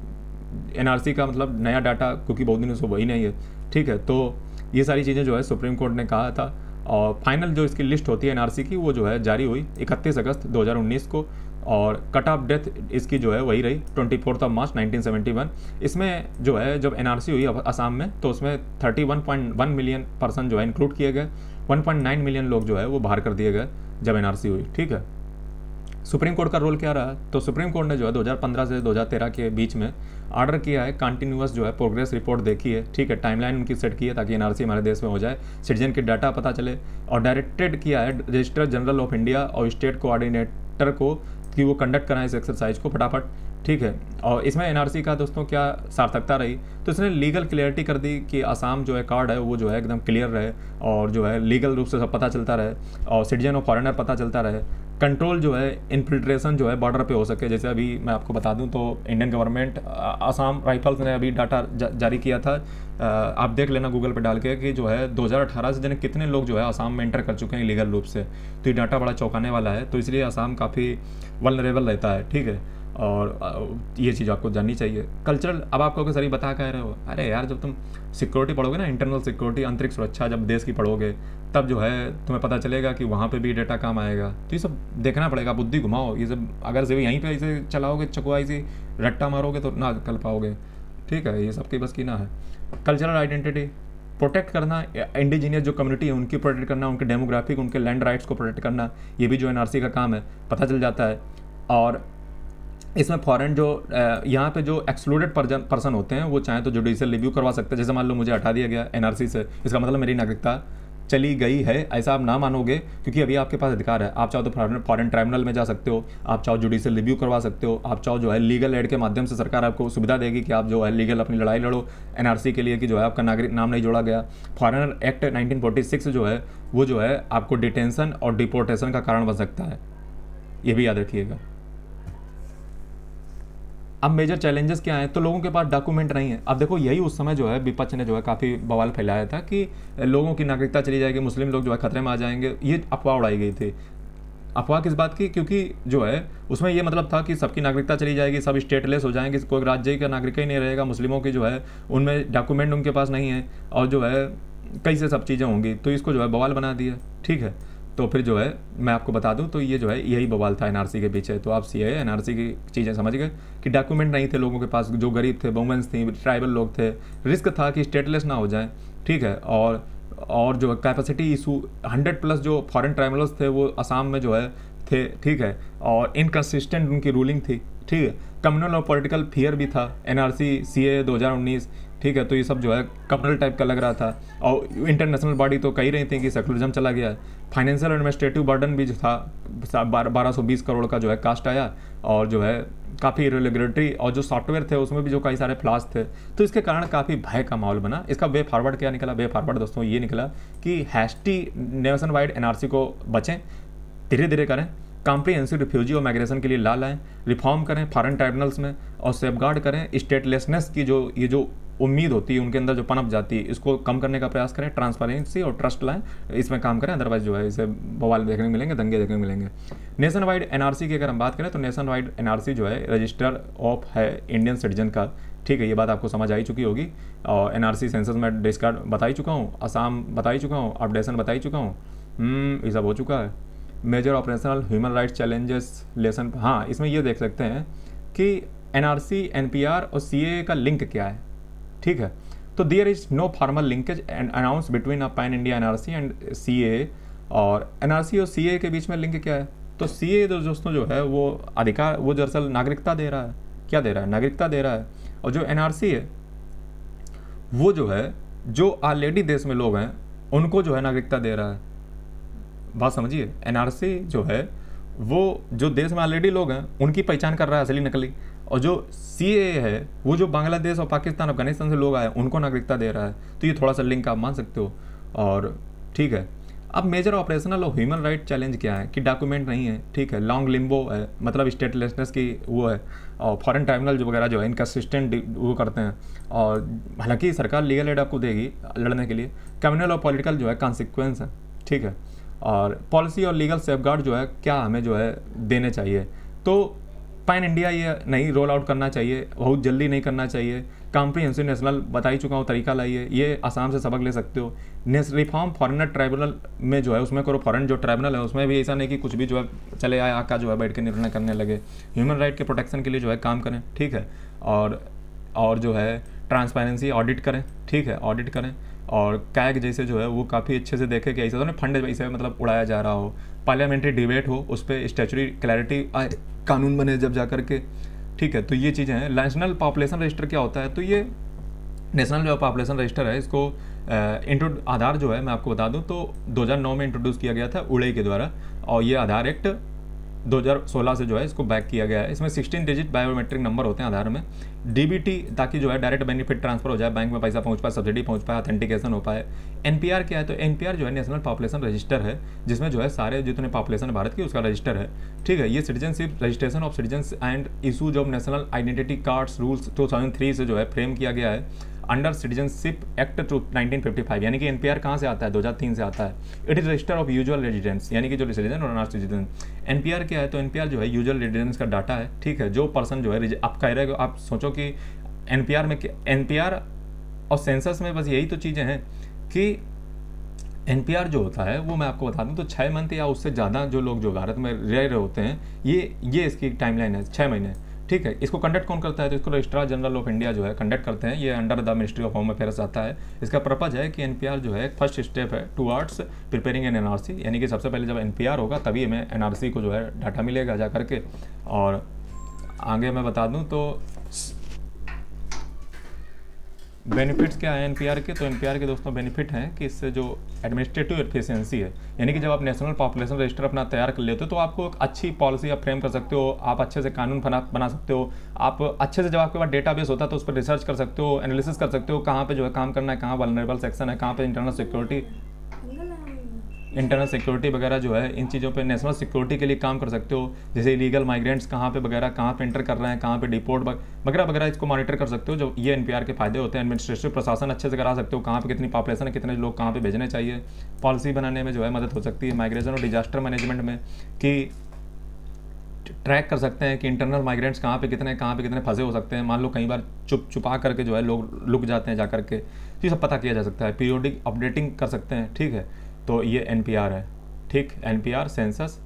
एनआरसी का मतलब नया डाटा, क्योंकि बहुत दिनों से वही नहीं है, ठीक है। तो ये सारी चीज़ें जो है सुप्रीम कोर्ट ने कहा था, और फाइनल जो इसकी लिस्ट होती है एनआरसी की वो जो है जारी हुई 31 अगस्त 2019 को, और कट ऑफ डेथ इसकी जो है वही रही 24 मार्च 1971। इसमें जो है जब एनआरसी हुई असम में, तो उसमें 31.1 मिलियन पर्सन जो है इंक्लूड किए गए, 1.9 मिलियन लोग जो है वो बाहर कर दिए गए जब एनआरसी हुई, ठीक है। सुप्रीम कोर्ट का रोल क्या रहा, तो सुप्रीम कोर्ट ने जो है 2015 से 2013 के बीच में ऑर्डर किया है, कंटिन्यूअस जो है प्रोग्रेस रिपोर्ट देखी है, ठीक है। टाइमलाइन उनकी सेट की है ताकि एनआरसी हमारे देश में हो जाए, सिटीजन के डाटा पता चले, और डायरेक्टेड किया है रजिस्ट्रार जनरल ऑफ इंडिया और स्टेट कोऑर्डिनेटर को कि वो कंडक्ट कराएं इस एक्सरसाइज को फटाफट, ठीक है। और इसमें एनआरसी का दोस्तों क्या सार्थकता रही, तो इसने लीगल क्लियरिटी कर दी कि असम जो है कार्ड है वो जो है एकदम क्लियर रहे, और जो है लीगल रूप से सब पता चलता रहे, और सिटीजन और फॉरेनर पता चलता रहे। कंट्रोल जो है इनफिल्ट्रेशन जो है बॉर्डर पे हो सके। जैसे अभी मैं आपको बता दूं तो इंडियन गवर्नमेंट, असम राइफल्स ने अभी डाटा जारी किया था, आप देख लेना गूगल पे डाल के कि जो है 2018 से जने कितने लोग जो है असम में एंटर कर चुके हैं लीगल रूप से। तो ये डाटा बड़ा चौंकाने वाला है, तो इसलिए असम काफ़ी वल्नरेबल रहता है, ठीक है। और ये चीज़ आपको जाननी चाहिए। कल्चरल, अब आप कहोगे सर ये बता कह रहे हो, अरे यार जब तुम सिक्योरिटी पढ़ोगे ना, इंटरनल सिक्योरिटी, आंतरिक सुरक्षा जब देश की पढ़ोगे, तब जो है तुम्हें पता चलेगा कि वहाँ पे भी डेटा काम आएगा। तो ये सब देखना पड़ेगा, बुद्धि घुमाओ, ये सब अगर से यहीं पे ऐसे चलाओगे, चकुआई से रट्टा मारोगे तो ना कर पाओगे, ठीक है। ये सबकी बस की ना है। कल्चरल आइडेंटिटी प्रोटेक्ट करना, इंडिजीनियस जो कम्युनिटी है उनकी प्रोटेक्ट करना, उनके डेमोग्राफिक, उनके लैंड राइट्स को प्रोटेक्ट करना, ये भी जो एनआरसी का काम है, पता चल जाता है। और इसमें फॉरेन जो यहाँ पे जो एक्सक्लूडेड पर्सन होते हैं वो चाहे तो जुडिशियल रिव्यू करवा सकते हैं। जैसे मान लो मुझे हटा दिया गया एनआरसी से, इसका मतलब मेरी नागरिकता चली गई है, ऐसा आप ना मानोगे, क्योंकि अभी आपके पास अधिकार है। आप चाहो तो फॉरेन ट्राइब्यूनल में जा सकते हो, आप चाहो जुडिशियल रिव्यू करवा सकते हो, आप चाहो जो है लीगल एड के माध्यम से सरकार आपको सुविधा देगी कि आप जो है लीगल अपनी लड़ाई लड़ो एनआरसी के लिए कि जो है आपका नागरिक नाम नहीं जोड़ा गया। फॉरेनर एक्ट 1946 जो है वो जो है आपको डिटेंशन और डिपोर्टेशन का कारण बन सकता है, ये भी याद रखिएगा। अब मेजर चैलेंजेस क्या हैं, तो लोगों के पास डॉक्यूमेंट नहीं है। अब देखो यही उस समय जो है विपक्ष ने जो है काफ़ी बवाल फैलाया था कि लोगों की नागरिकता चली जाएगी, मुस्लिम लोग जो है खतरे में आ जाएंगे, ये अफवाह उड़ाई गई थी। अफवाह किस बात की, क्योंकि जो है उसमें ये मतलब था कि सबकी नागरिकता चली जाएगी, सब स्टेटलेस हो जाएंगे, कोई राज्य का नागरिक ही नहीं रहेगा, मुस्लिमों की जो है उनमें डॉक्यूमेंट उनके पास नहीं है, और जो है कई से सब चीज़ें होंगी, तो इसको जो है बवाल बना दिया, ठीक है। तो फिर जो है मैं आपको बता दूं तो ये जो है यही बवाल था एनआरसी के पीछे। तो आप सीए एनआरसी की चीज़ें समझ गए कि डॉक्यूमेंट नहीं थे लोगों के पास, जो गरीब थे, वुमेन्स थी, ट्राइबल लोग थे, रिस्क था कि स्टेटलेस ना हो जाए, ठीक है। और जो कैपेसिटी इशू 100+ जो फॉरेन ट्राइबल्स थे वो असम में जो है थे, ठीक है। और इनकन्सिस्टेंट उनकी रूलिंग थी, ठीक है। कम्युनल और पॉलिटिकल फियर भी था एनआरसी सीए 2019, ठीक है। तो ये सब जो है कम्युनल टाइप का लग रहा था। और इंटरनेशनल बॉडी तो कह रही थी कि सेकुलरिज्म चला गया है। फाइनेंशियल एडमिनिस्ट्रेटिव बर्डन भी जो था 1220 करोड़ का जो है कास्ट आया, और जो है काफ़ी रेगुलेटरी और जो सॉफ्टवेयर थे उसमें भी जो कई सारे फ्लॉज थे। तो इसके कारण काफ़ी भय का माहौल बना। इसका वे फॉरवर्ड क्या निकला? वे फॉरवर्ड दोस्तों ये निकला कि हैस्टी नेशन वाइड एनआरसी को बचें, धीरे धीरे करें, कॉम्प्रिहेंसिव रिफ्यूजी और माइग्रेशन के लिए ला लाएं, रिफॉर्म करें फॉरेन ट्राइब्यूनल्स में, और सेफगार्ड करें स्टेटलेसनेस की जो उम्मीद होती है उनके अंदर जो पनप जाती है, इसको कम करने का प्रयास करें, ट्रांसपेरेंसी और ट्रस्ट लाएं, इसमें काम करें। अदरवाइज जो है इसे बवाल देखने को मिलेंगे, दंगे देखने को मिलेंगे। नेशन वाइड एनआरसी की अगर हम बात करें तो नेशन वाइड एनआरसी जो है रजिस्टर ऑफ है इंडियन सिटीजन का, ठीक है। ये बात आपको समझ आई चुकी होगी। और एनआरसी सेंसस में डिस्कार्ड बता ही चुका हूँ, असम बता ही चुका हूँ, अपडेशन बता ही चुका हूँ, ये सब हो चुका है। Major operational human rights challenges lesson, हाँ इसमें ये देख सकते हैं कि एनआरसी, एनपीआर और सीए का लिंक क्या है, ठीक है। तो there is no formal linkage announce between a pan India NRC and CA. और एनआरसी और सीए के बीच में लिंक क्या है? तो सीए दोस्तों जो है वो अधिकार, वो दरअसल नागरिकता दे रहा है। क्या दे रहा है? नागरिकता दे रहा है। और जो एनआरसी है वो जो है जो ऑलरेडी देश में लोग हैं उनको जो है नागरिकता दे रहा है। बात समझिए, एनआरसी जो है वो जो देश में ऑलरेडी लोग हैं उनकी पहचान कर रहा है, असली नकली। और जो सीए है वो जो बांग्लादेश और पाकिस्तान, अफगानिस्तान से लोग आए उनको नागरिकता दे रहा है। तो ये थोड़ा सा लिंक आप मान सकते हो, और ठीक है। अब मेजर ऑपरेशनल और ह्यूमन राइट चैलेंज क्या है? कि डॉक्यूमेंट नहीं है, ठीक है, लॉन्ग लिम्बो है, मतलब स्टेटलेसनेस की वो है, और फॉरेन ट्राइब्यूनल जो वगैरह जो है इनकन्सिस्टेंट वो करते हैं। और हालांकि सरकार लीगल एड आपको देगी लड़ने के लिए। कम्युनल और पॉलिटिकल जो है कॉन्सिक्वेंस है, ठीक है। और पॉलिसी और लीगल सेफगार्ड जो है क्या हमें जो है देने चाहिए? तो पैन इंडिया ये नहीं रोल आउट करना चाहिए, बहुत जल्दी नहीं करना चाहिए। कॉम्प्रिहेंसिव नेशनल बता ही चुका हूँ तरीका लाइए, ये आसाम से सबक ले सकते हो। रिफॉर्म फॉरेनर ट्राइब्यूनल में जो है उसमें करो, फॉरेन जो ट्राइब्यूनल है उसमें भी ऐसा नहीं कि कुछ भी जो है चले आए आका जो है बैठ के निर्णय करने लगे। ह्यूमन राइट के प्रोटेक्शन के लिए जो है काम करें, ठीक है। और जो है ट्रांसपेरेंसी ऑडिट करें, ठीक है, ऑडिट करें। और कैग जैसे जो है वो काफ़ी अच्छे से देखे कि ऐसा तो नहीं फंड ऐसे मतलब उड़ाया जा रहा हो। पार्लियामेंट्री डिबेट हो, उस पर स्टैचुटरी क्लैरिटी कानून बने जब जा करके, ठीक है। तो ये चीज़ें हैं। नेशनल पॉपुलेशन रजिस्टर क्या होता है? तो ये नेशनल जो पॉपुलेशन रजिस्टर है इसको आधार जो है मैं आपको बता दूं तो 2009 में इंट्रोड्यूस किया गया था उड़े के द्वारा, और ये आधार एक्ट 2016 से जो है इसको बैक किया गया है। इसमें 16 डिजिट बायोमेट्रिक नंबर होते हैं आधार में, डीबीटी, ताकि जो है डायरेक्ट बेनिफिट ट्रांसफर हो जाए, बैंक में पैसा पहुंच पाए, सब्सिडी पहुंच पाए, ऑथेंटिकेशन हो पाए। एनपीआर क्या है? तो एनपीआर जो है नेशनल पॉपुलेशन रजिस्टर है, जिसमें जो है सारे जितने पॉपुलेशन है भारत की उसका रजिस्टर है, ठीक है। ये citizenship registration of citizens and issues of national identity cards rules 2003 से जो है फ्रेम किया गया है अंडर सिटीजनशिप एक्ट 1955। यानी कि एनपीआर कहाँ से आता है? 2003 से आता है। It is register of usual residence, यानी कि जो सिटीजन और नॉन सिटीजन। एनपीआर क्या है? तो एनपीआर जो है यूजुअल रेजिडेंस का डाटा है, ठीक है। जो पर्सन जो है, आप कह रहे हो, आप सोचो कि एनपीआर में, एनपीआर और सेंसस में बस यही तो चीज़ें हैं कि एनपीआर जो होता है वो मैं आपको बता दूं तो 6 मंथ या उससे ज़्यादा जो लोग जो भारत में रह रहे होते हैं, ये इसकी टाइमलाइन है 6 महीने, ठीक है। इसको कंडक्ट कौन करता है? तो इसको रजिस्ट्रार जनरल ऑफ इंडिया जो है कंडक्ट करते हैं। ये under the ministry of home affairs आता है। इसका पर्पज है कि एनपीआर जो है फर्स्ट स्टेप है टुवर्ड्स प्रिपेयरिंग एन एनआरसी, यानी कि सबसे पहले जब एनपीआर होगा तभी हमें एनआरसी को जो है डाटा मिलेगा जा करके। और आगे मैं बता दूं तो बेनिफिट्स क्या है एनपीआर के? तो एनपीआर के दोस्तों बेनिफिट हैं कि इससे जो एडमिनिस्ट्रेटिव एफिशिएंसी है, यानी कि जब आप नेशनल पॉपुलेशन रजिस्टर अपना तैयार कर लेते हो तो आपको एक अच्छी पॉलिसी आप फ्रेम कर सकते हो, आप अच्छे से कानून बना सकते हो, आप अच्छे से जब आपके पास डेटाबेस होता है तो उस पर रिसर्च कर सकते हो, एनालिसिस कर सकते हो, कहाँ पे जो है काम करना है, कहाँ वल्नरेबल सेक्शन है, कहाँ पे इंटरनल सिक्योरिटी वगैरह जो है, इन चीज़ों पे नेशनल सिक्योरिटी के लिए काम कर सकते हो। जैसे इलीगल माइग्रेंट्स कहाँ पे वगैरह कहाँ पे एंटर कर रहे हैं, कहाँ पे डिपोर्ट वगैरह वगैरह, इसको मॉनिटर कर सकते हो। जो ये एनपीआर के फायदे होते हैं। एडमिनिस्ट्रेटिव प्रशासन अच्छे से करा सकते हो, कहाँ पे कितनी पॉपुलेशन है, कितने लोग कहाँ पे भेजने चाहिए। पॉलिसी बनाने में जो है मदद हो सकती है। माइग्रेशन और डिजास्टर मैनेजमेंट में कि ट्रैक कर सकते हैं कि इंटरनल माइग्रेंट्स कहाँ पे कितने फंसे हो सकते हैं। मान लो कई बार छुपा करके जो है लोग लुक जाते हैं जा करके, तो ये सब पता किया जा सकता है। पीरियोडिक अपडेटिंग कर सकते हैं, ठीक है। तो ये एनपीआर है, ठीक। ठीक, NPR सेंसस।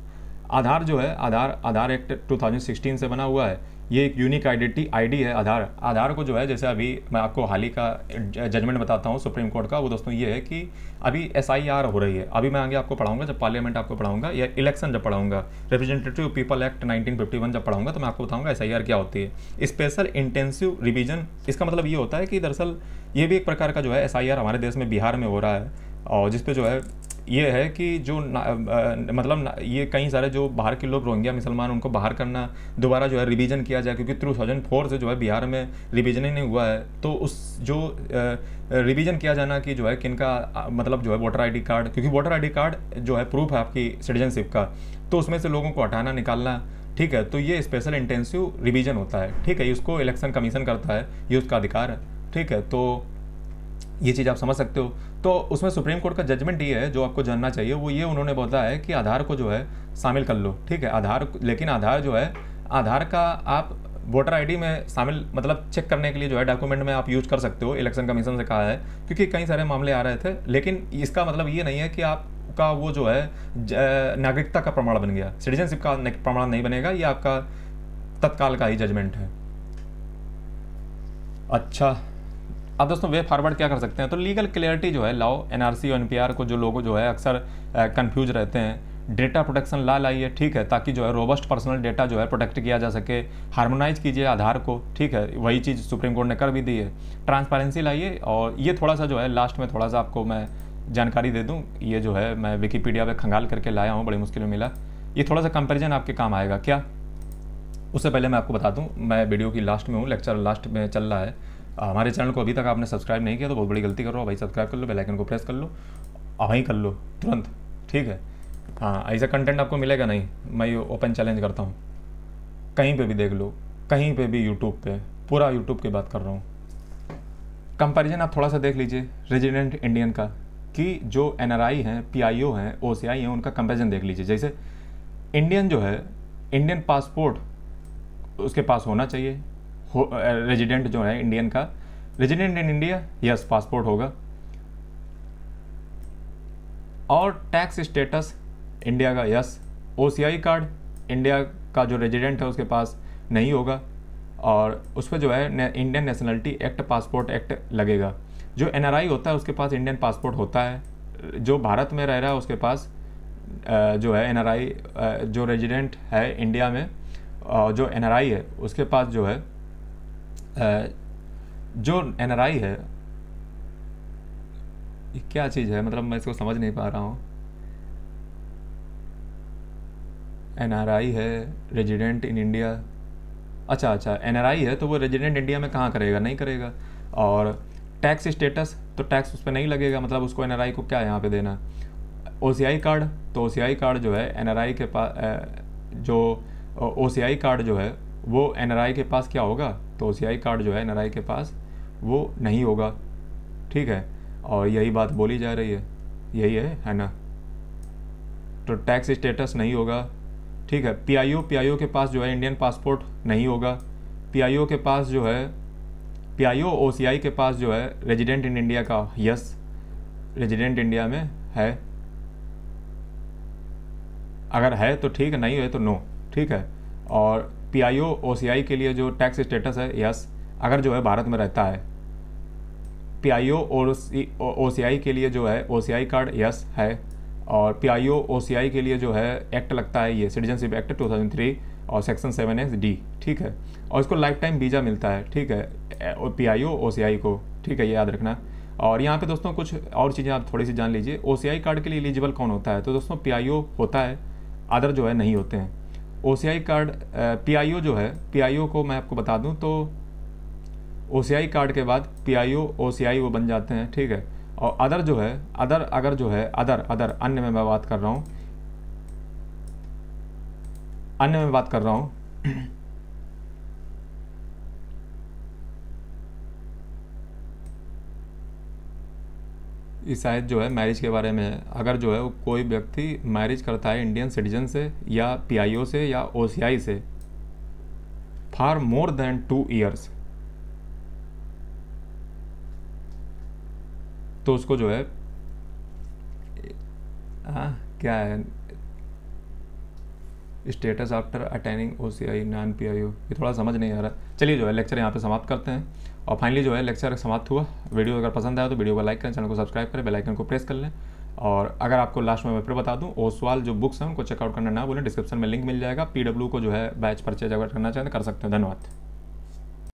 आधार जो है, आधार एक्ट 2016 से बना हुआ है। ये एक यूनिक आईडी है आधार को जो है, जैसे अभी मैं आपको हाल ही का जजमेंट बताता हूँ सुप्रीम कोर्ट का, वो दोस्तों ये है कि अभी SIR हो रही है। अभी मैं आगे आपको पढ़ाऊंगा, जब पार्लियामेंट आपको पढ़ाऊंगा, या इलेक्शन जब पढ़ाऊंगा, रिप्रेजेंटेटिव पीपल एक्ट 1951 जब पढ़ाऊंगा, तो मैं आपको बताऊंगा SIR क्या होती है। स्पेशल इंटेंसिव रिवीजन, इसका मतलब ये होता है कि दरअसल ये भी एक प्रकार का जो है SIR हमारे देश में बिहार में हो रहा है, और जिसपे जो है ये है कि जो ये कई सारे जो बाहर के लोग रोहिंग्या मुसलमान, उनको बाहर करना, दोबारा जो है रिवीजन किया जाए, क्योंकि 2004 से जो है बिहार में रिवीजन ही नहीं हुआ है। तो उस जो रिवीजन किया जाना कि जो है किनका मतलब जो है वोटर ID कार्ड, क्योंकि वोटर ID कार्ड जो है प्रूफ है आपकी सिटीजनशिप का, तो उसमें से लोगों को हटाना निकालना, ठीक है। तो ये स्पेशल इंटेंसिव रिवीजन होता है, ठीक है। इसको इलेक्शन कमीशन करता है, ये उसका अधिकार है, ठीक है। तो ये चीज़ आप समझ सकते हो। तो उसमें सुप्रीम कोर्ट का जजमेंट ये है, जो आपको जानना चाहिए वो ये, उन्होंने बोला है कि आधार को जो है शामिल कर लो, ठीक है। आधार, लेकिन आधार जो है, आधार का आप वोटर ID में शामिल मतलब चेक करने के लिए जो है डॉक्यूमेंट में आप यूज कर सकते हो, इलेक्शन कमीशन से कहा है, क्योंकि कई सारे मामले आ रहे थे। लेकिन इसका मतलब ये नहीं है कि आपका वो जो है नागरिकता का प्रमाण बन गया, सिटीजनशिप का प्रमाण नहीं बनेगा, ये आपका तत्काल का ही जजमेंट है। अच्छा, अब दोस्तों वे फॉरवर्ड क्या कर सकते हैं, तो लीगल क्लियरिटी जो है, लॉ NRC और NPR को जो लोग जो है अक्सर कंफ्यूज रहते हैं, डेटा प्रोटेक्शन लॉ लाइए, ठीक है, ताकि जो है रोबस्ट पर्सनल डेटा जो है प्रोटेक्ट किया जा सके। हार्मोनाइज कीजिए आधार को, ठीक है, वही चीज़ सुप्रीम कोर्ट ने कर भी दी है। ट्रांसपेरेंसी लाइए, और ये थोड़ा सा जो है लास्ट में थोड़ा सा आपको मैं जानकारी दे दूँ, ये जो है मैं विकीपीडिया पर खंगाल करके लाया हूँ, बड़ी मुश्किल में मिला। ये थोड़ा सा कंपेरिजन आपके काम आएगा क्या। उससे पहले मैं आपको बता दूँ, मैं वीडियो की लास्ट में हूँ, लेक्चर लास्ट में चल रहा है। हमारे चैनल को अभी तक आपने सब्सक्राइब नहीं किया तो बहुत बड़ी गलती कर रहे हो भाई, सब्सक्राइब कर लो, बेल आइकन को प्रेस कर लो, वहीं कर लो तुरंत, ठीक है। हाँ, ऐसा कंटेंट आपको मिलेगा नहीं, मैं ये ओपन चैलेंज करता हूँ, कहीं पे भी देख लो, कहीं पे भी, यूट्यूब पे, पूरा यूट्यूब की बात कर रहा हूँ। कंपैरिजन आप थोड़ा सा देख लीजिए रेजिडेंट इंडियन का, कि जो NRI हैं, PIO हैं, OCI हैं, उनका कंपैरिजन देख लीजिए। जैसे इंडियन जो है, इंडियन पासपोर्ट उसके पास होना चाहिए, रेजिडेंट जो है इंडियन का, resident in India, yes passport होगा, और टैक्स स्टेटस इंडिया का, यस। OCI कार्ड इंडिया का जो रेजिडेंट है उसके पास नहीं होगा, और उस पर जो है Indian nationality act, passport act लगेगा। जो NRI होता है उसके पास इंडियन पासपोर्ट होता है, जो भारत में रह रहा है उसके पास जो है NRI, जो रेजिडेंट है इंडिया में, जो NRI है उसके पास जो है जो NRI है, ये क्या चीज़ है, मतलब मैं इसको समझ नहीं पा रहा हूँ। NRI है, रेजिडेंट इन इंडिया, अच्छा NRI है तो वो रेजिडेंट इंडिया में कहाँ करेगा, नहीं करेगा। और टैक्स स्टेटस, तो टैक्स उस पर नहीं लगेगा, मतलब उसको NRI को क्या यहाँ पे देना। OCI कार्ड, तो OCI कार्ड जो है NRI के पास, जो OCI कार्ड जो है वो NRI के पास क्या होगा, तो OCI कार्ड जो है NRI के पास वो नहीं होगा, ठीक है। और यही बात बोली जा रही है, यही है ना। तो टैक्स स्टेटस नहीं होगा, ठीक है। PIO के पास जो है इंडियन पासपोर्ट नहीं होगा, PIO के पास जो है, PIO OCI के पास जो है रेजिडेंट इन इंडिया का, यस रेजिडेंट इंडिया में है, अगर है तो ठीक है, नहीं है तो नो, ठीक है। और PIO OCI के लिए जो टैक्स स्टेटस है, यस, अगर जो है भारत में रहता है। PIO और OCI के लिए जो है OCI कार्ड, यस है। और PIO OCI के लिए जो है एक्ट लगता है, ये सिटीजनशिप एक्ट 2003 और सेक्शन 7(d), ठीक है। और इसको लाइफ टाइम वीज़ा मिलता है, ठीक है, PIO OCI को, ठीक है, ये याद रखना। और यहाँ पे दोस्तों कुछ और चीज़ें आप थोड़ी सी जान लीजिए। OCI कार्ड के लिए एलिजिबल कौन होता है, तो दोस्तों PIO होता है, अदर जो है नहीं होते हैं। OCI कार्ड, PIO जो है, PIO को मैं आपको बता दूं तो OCI कार्ड के बाद PIO OCI वो बन जाते हैं, ठीक है। और अदर जो है, अगर जो है अदर अन्य में मैं बात कर रहा हूँ, अन्य में बात कर रहा हूँ इस शायद जो है मैरिज के बारे में है। अगर जो है कोई व्यक्ति मैरिज करता है इंडियन सिटीजन से या PIO से या OCI से फॉर मोर देन 2 ईयर्स, तो उसको जो है क्या है status after attaining OCI non PIO, ये थोड़ा समझ नहीं आ रहा। चलिए जो है लेक्चर यहाँ पे समाप्त करते हैं। और फाइनली जो है लेक्चर समाप्त हुआ। वीडियो अगर पसंद आया तो वीडियो को लाइक करें, चैनल को सब्सक्राइब करें, बेल आइकन को प्रेस कर लें। और अगर आपको लास्ट में मैं फिर बता दूं, ओसवाल जो बुक्स हैं उनको चेकआउट करना ना भूलें, डिस्क्रिप्शन में लिंक मिल जाएगा। PW को जो है बैच परचेज अगर करना चाहें तो कर सकते हैं। धन्यवाद।